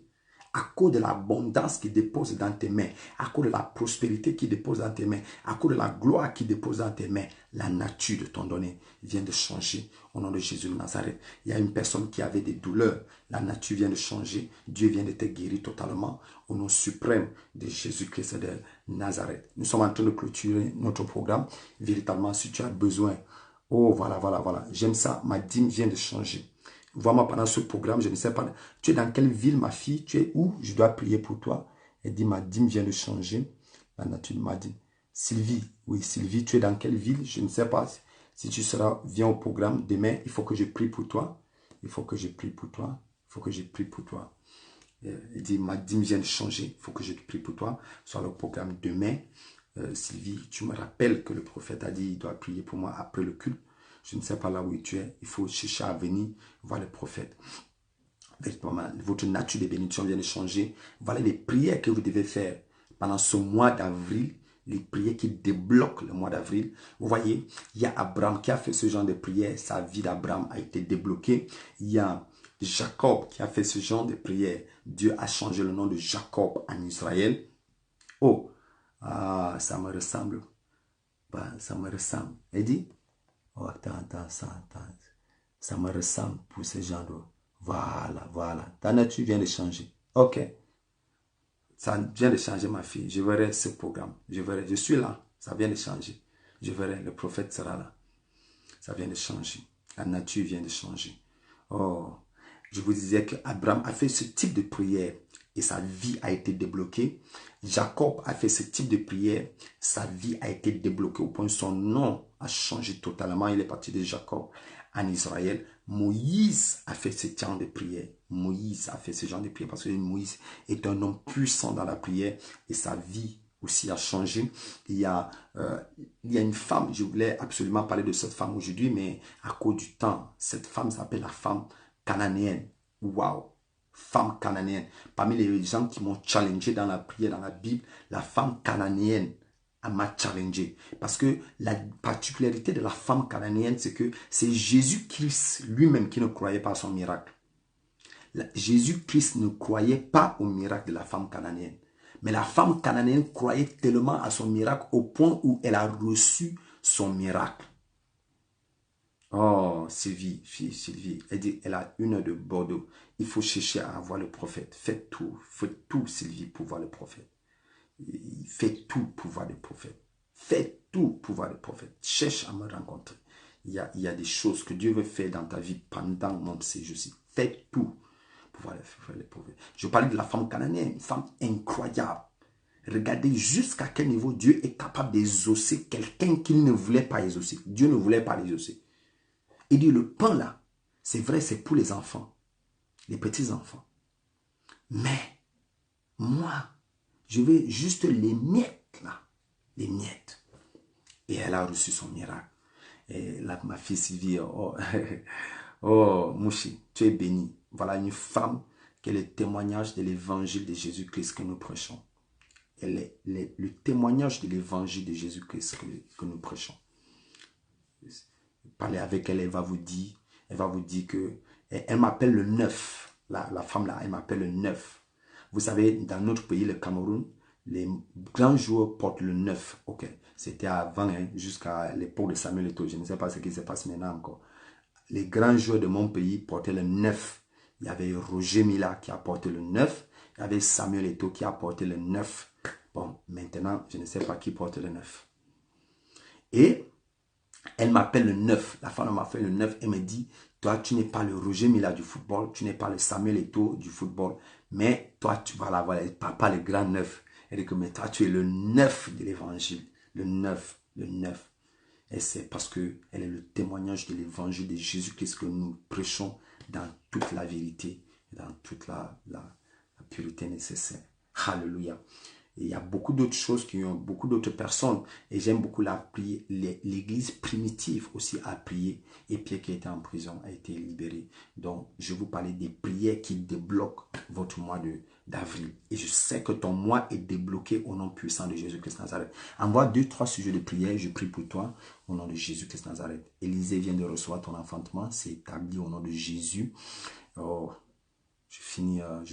à cause de l'abondance qu'il dépose dans tes mains, à cause de la prospérité qu'il dépose dans tes mains, à cause de la gloire qu'il dépose dans tes mains. La nature de ton donné vient de changer au nom de Jésus de Nazareth. Il y a une personne qui avait des douleurs. La nature vient de changer. Dieu vient de te guérir totalement au nom suprême de Jésus-Christ de Nazareth. Nous sommes en train de clôturer notre programme. Véritablement, si tu as besoin, oh voilà, j'aime ça, ma dîme vient de changer. Vois-moi pendant ce programme, je ne sais pas. Tu es dans quelle ville, ma fille? Tu es où? Je dois prier pour toi. Elle dit, ma dîme vient de changer. La nature m'a dit. Sylvie, oui, Sylvie, tu es dans quelle ville? Je ne sais pas. Si tu seras, viens au programme. Demain, il faut que je prie pour toi. Il faut que je prie pour toi. Il faut que je prie pour toi. Elle dit, ma dîme vient de changer. Il faut que je prie pour toi. Sur le programme demain. Sylvie, tu me rappelles que le prophète a dit, il doit prier pour moi après le culte. Je ne sais pas là où tu es. Il faut chercher à venir voir le prophète. Véritablement, votre nature de bénédiction vient de changer. Voilà les prières que vous devez faire pendant ce mois d'avril. Les prières qui débloquent le mois d'avril. Vous voyez, il y a Abraham qui a fait ce genre de prières. Sa vie d'Abraham a été débloquée. Il y a Jacob qui a fait ce genre de prières. Dieu a changé le nom de Jacob en Israël. Oh, ça me ressemble. Ça me ressemble. Elle dit, oh, attends. Ça me ressemble pour ce genre de... Voilà. Ta nature vient de changer. Ok. Ça vient de changer, ma fille. Je verrai ce programme. Je suis là. Ça vient de changer. Je verrai, le prophète sera là. Ça vient de changer. La nature vient de changer. Oh, je vous disais qu'Abraham a fait ce type de prière et sa vie a été débloquée. Jacob a fait ce type de prière, sa vie a été débloquée au point où son nom a changé totalement. Il est parti de Jacob en Israël. Moïse a fait ce genre de prière. Moïse a fait ce genre de prière parce que Moïse est un homme puissant dans la prière et sa vie aussi a changé. Il y a une femme, je voulais absolument parler de cette femme aujourd'hui, mais à cause du temps, cette femme s'appelle la femme cananéenne. Waouh! Femme cananéenne. Parmi les gens qui m'ont challengé dans la prière, dans la Bible, la femme cananéenne m'a challengé. Parce que la particularité de la femme cananéenne, c'est que c'est Jésus-Christ lui-même qui ne croyait pas à son miracle. Jésus-Christ ne croyait pas au miracle de la femme cananéenne. Mais la femme cananéenne croyait tellement à son miracle au point où elle a reçu son miracle. Oh, Sylvie, elle dit, elle a 1 heure de Bordeaux. Il faut chercher à voir le prophète. Faites tout, Sylvie, pour voir le prophète. Faites tout pour voir le prophète. Faites tout pour voir le prophète. Cherche à me rencontrer. Il y a des choses que Dieu veut faire dans ta vie pendant mon séjour-ci. Faites tout pour voir le prophète. Je parlais de la femme cananéenne, une femme incroyable. Regardez jusqu'à quel niveau Dieu est capable d'exaucer quelqu'un qu'il ne voulait pas exaucer. Dieu ne voulait pas l'exaucer. Il dit, le pain là, c'est vrai, c'est pour les enfants, les petits-enfants. Mais, moi, je veux juste les miettes là, les miettes. Et elle a reçu son miracle. Et là, ma fille Sylvie, oh, oh, Mouchi, tu es bénie. Voilà une femme qui est le témoignage de l'évangile de Jésus-Christ que nous prêchons. Elle est le témoignage de l'évangile de Jésus-Christ que nous prêchons. Parlez avec elle, elle va vous dire que elle m'appelle le 9. La femme là, elle m'appelle le 9. Vous savez, dans notre pays, le Cameroun, les grands joueurs portent le 9. Ok, c'était avant, hein, jusqu'à l'époque de Samuel Eto'o. Je ne sais pas ce qui se passe maintenant encore. Les grands joueurs de mon pays portaient le 9. Il y avait Roger Mila qui a porté le 9. Il y avait Samuel Eto'o qui a porté le 9. Bon, maintenant, je ne sais pas qui porte le 9. Et elle m'appelle le 9. La femme m'a fait le 9. Elle me dit, toi, tu n'es pas le Roger Mila du football. Tu n'es pas le Samuel Eto'o du football. Mais toi, tu vas là, voilà, papa, le grand 9. Elle dit que, mais toi, tu es le 9 de l'évangile. Le 9, le 9. Et c'est parce qu'elle est le témoignage de l'évangile de Jésus-Christ que nous prêchons dans toute la vérité, dans toute la pureté nécessaire. Alléluia. Et il y a beaucoup d'autres choses qui ont beaucoup d'autres personnes. Et j'aime beaucoup la prière. L'église primitive aussi a prié. Et Pierre qui était en prison a été libéré. Donc, je vous parlais des prières qui débloquent votre mois d'avril. Et je sais que ton mois est débloqué au nom puissant de Jésus-Christ Nazareth. Envoie 2-3 sujets de prière. Je prie pour toi au nom de Jésus-Christ Nazareth. Élisée vient de recevoir ton enfantement. C'est établi au nom de Jésus. Oh. Je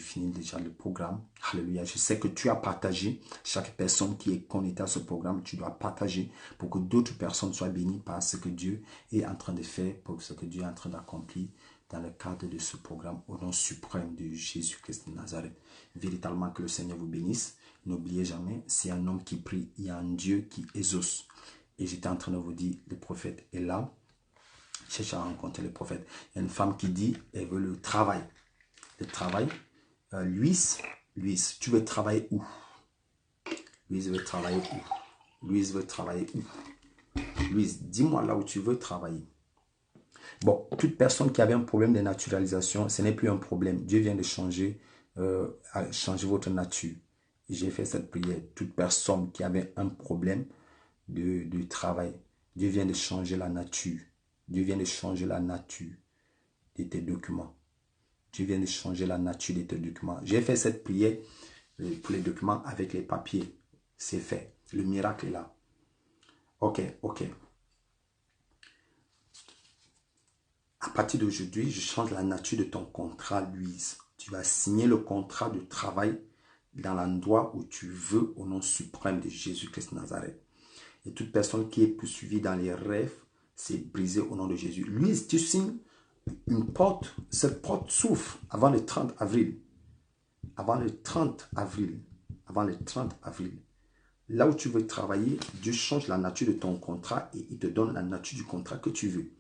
finis déjà le programme. Alléluia. Je sais que tu as partagé. Chaque personne qui est connectée à ce programme, tu dois partager pour que d'autres personnes soient bénies par ce que Dieu est en train de faire, pour ce que Dieu est en train d'accomplir dans le cadre de ce programme au nom suprême de Jésus-Christ de Nazareth. Véritablement que le Seigneur vous bénisse. N'oubliez jamais, c'est un homme qui prie, il y a un Dieu qui exauce. Et j'étais en train de vous dire, le prophète est là. Cherche à rencontrer le prophète. Il y a une femme qui dit, elle veut le travail. Le travail. Louise, tu veux travailler où? Louise veut travailler où? Louise veut travailler où? Louise, dis-moi là où tu veux travailler. Bon, toute personne qui avait un problème de naturalisation, ce n'est plus un problème. Dieu vient de changer votre nature. J'ai fait cette prière. Toute personne qui avait un problème de travail, Dieu vient de changer la nature. Dieu vient de changer la nature de tes documents. Dieu vient de changer la nature de tes documents. J'ai fait cette prière pour les documents avec les papiers. C'est fait. Le miracle est là. Ok. À partir d'aujourd'hui, je change la nature de ton contrat, Louise. Tu vas signer le contrat de travail dans l'endroit où tu veux au nom suprême de Jésus-Christ Nazareth. Et toute personne qui est poursuivie dans les rêves, c'est brisé au nom de Jésus. Louise, tu signes une porte, cette porte s'ouvre avant le 30 avril. Avant le 30 avril. Là où tu veux travailler, Dieu change la nature de ton contrat et il te donne la nature du contrat que tu veux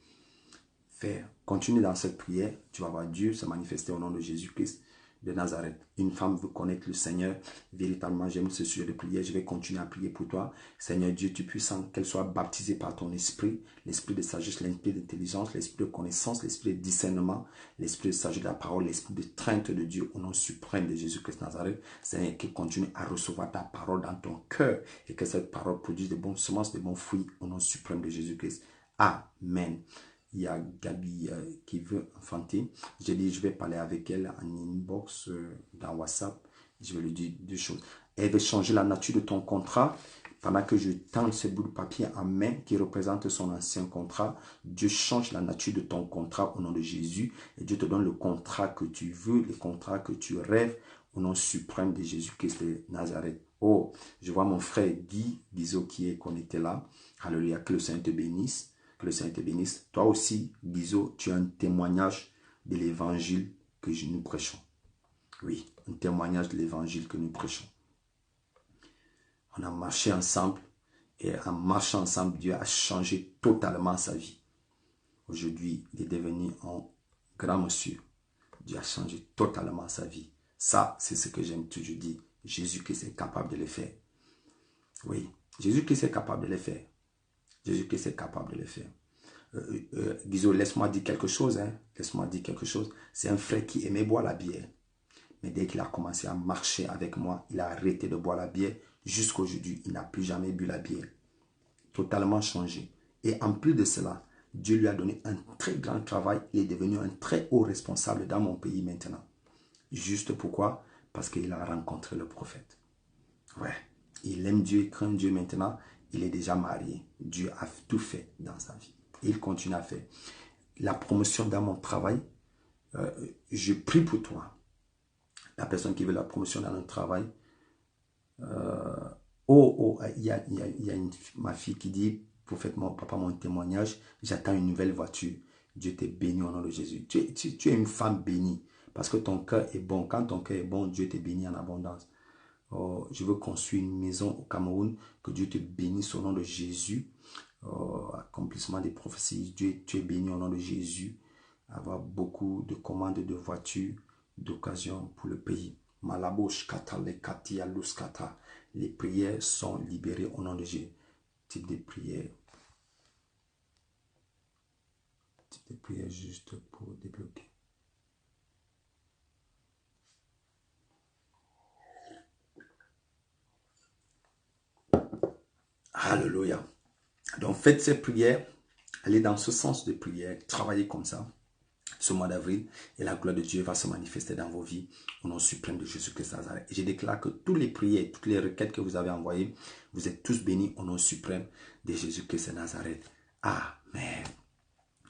faire. Continue dans cette prière, tu vas voir Dieu se manifester au nom de Jésus-Christ de Nazareth. Une femme veut connaître le Seigneur. Véritablement, j'aime ce sujet de prière. Je vais continuer à prier pour toi. Seigneur Dieu, tu puissant, qu'elle soit baptisée par ton esprit, l'esprit de sagesse, l'esprit d'intelligence, l'esprit de connaissance, l'esprit de discernement, l'esprit de sagesse de la parole, l'esprit de crainte de Dieu au nom suprême de Jésus-Christ de Nazareth. Seigneur, qu'elle continue à recevoir ta parole dans ton cœur et que cette parole produise de bonnes semences, de bons fruits au nom suprême de Jésus-Christ. Amen. Il y a Gabi qui veut enfanter. J'ai dit, je vais parler avec elle en inbox dans WhatsApp. Je vais lui dire deux choses. Elle veut changer la nature de ton contrat. Pendant que je tends ce bout de papier en main qui représente son ancien contrat, Dieu change la nature de ton contrat au nom de Jésus. Et Dieu te donne le contrat que tu veux, le contrat que tu rêves au nom suprême de Jésus-Christ de Nazareth. Oh, je vois mon frère Guy Bizot qui est connecté là. Alléluia, que le Seigneur te bénisse. Que le Seigneur te bénisse. Toi aussi, Guizot, tu as un témoignage de l'évangile que nous prêchons. Oui, un témoignage de l'évangile que nous prêchons. On a marché ensemble et en marchant ensemble, Dieu a changé totalement sa vie. Aujourd'hui, il est devenu un grand monsieur. Dieu a changé totalement sa vie. Ça, c'est ce que j'aime toujours dire. Jésus-Christ est capable de le faire. Oui, Jésus-Christ est capable de le faire. Jésus-Christ est capable de le faire. Guizot, laisse-moi dire quelque chose. Hein. Laisse-moi dire quelque chose. C'est un frère qui aimait boire la bière. Mais dès qu'il a commencé à marcher avec moi, il a arrêté de boire la bière. Jusqu'aujourd'hui, il n'a plus jamais bu la bière. Totalement changé. Et en plus de cela, Dieu lui a donné un très grand travail. Il est devenu un très haut responsable dans mon pays maintenant. Juste pourquoi? Parce qu'il a rencontré le prophète. Ouais. Il aime Dieu, il craint Dieu maintenant. Il est déjà marié. Dieu a tout fait dans sa vie. Il continue à faire. La promotion dans mon travail, je prie pour toi. La personne qui veut la promotion dans le travail. Il y a ma fille qui dit, prophète, mon papa, mon témoignage, j'attends une nouvelle voiture. Dieu t'est béni au nom de Jésus. Tu es une femme bénie parce que ton cœur est bon. Quand ton cœur est bon, Dieu te bénit en abondance. Oh, je veux construire une maison au Cameroun. Que Dieu te bénisse au nom de Jésus. Oh, accomplissement des prophéties. Dieu, tu es béni au nom de Jésus. Avoir beaucoup de commandes de voitures d'occasion pour le pays. Malabosh kata le kati alus kata. Les prières sont libérées au nom de Jésus. Type de prière. Type de prière juste pour débloquer. Alléluia. Donc faites ces prières. Allez dans ce sens de prière. Travaillez comme ça. Ce mois d'avril, et la gloire de Dieu va se manifester dans vos vies au nom suprême de Jésus-Christ Nazareth. Et je déclare que toutes les prières, toutes les requêtes que vous avez envoyées, vous êtes tous bénis au nom suprême de Jésus-Christ Nazareth. Amen.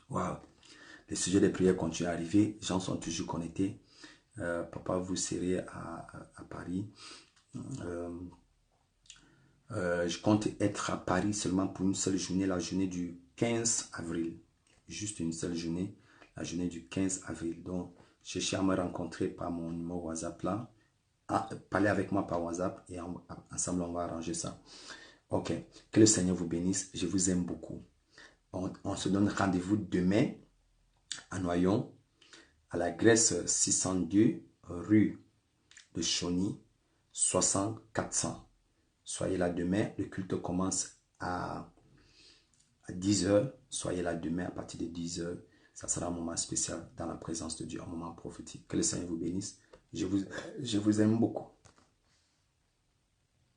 Wow. Les sujets de prière continuent à arriver. Les gens sont toujours connectés. Papa, vous serez à Paris. Je compte être à Paris seulement pour une seule journée, la journée du 15 avril. Juste une seule journée. La journée du 15 avril. Donc, cherchez à me rencontrer par mon numéro WhatsApp là. Parlez avec moi par WhatsApp et ensemble, on va arranger ça. Ok. Que le Seigneur vous bénisse. Je vous aime beaucoup. On se donne rendez-vous demain à Noyon, à la Grèce 602, rue de Chauny, 60 400. Soyez là demain. Le culte commence à 10 h. Soyez là demain à partir de 10 h. Ça sera un moment spécial dans la présence de Dieu, un moment prophétique. Que le Seigneur vous bénisse. Je vous aime beaucoup.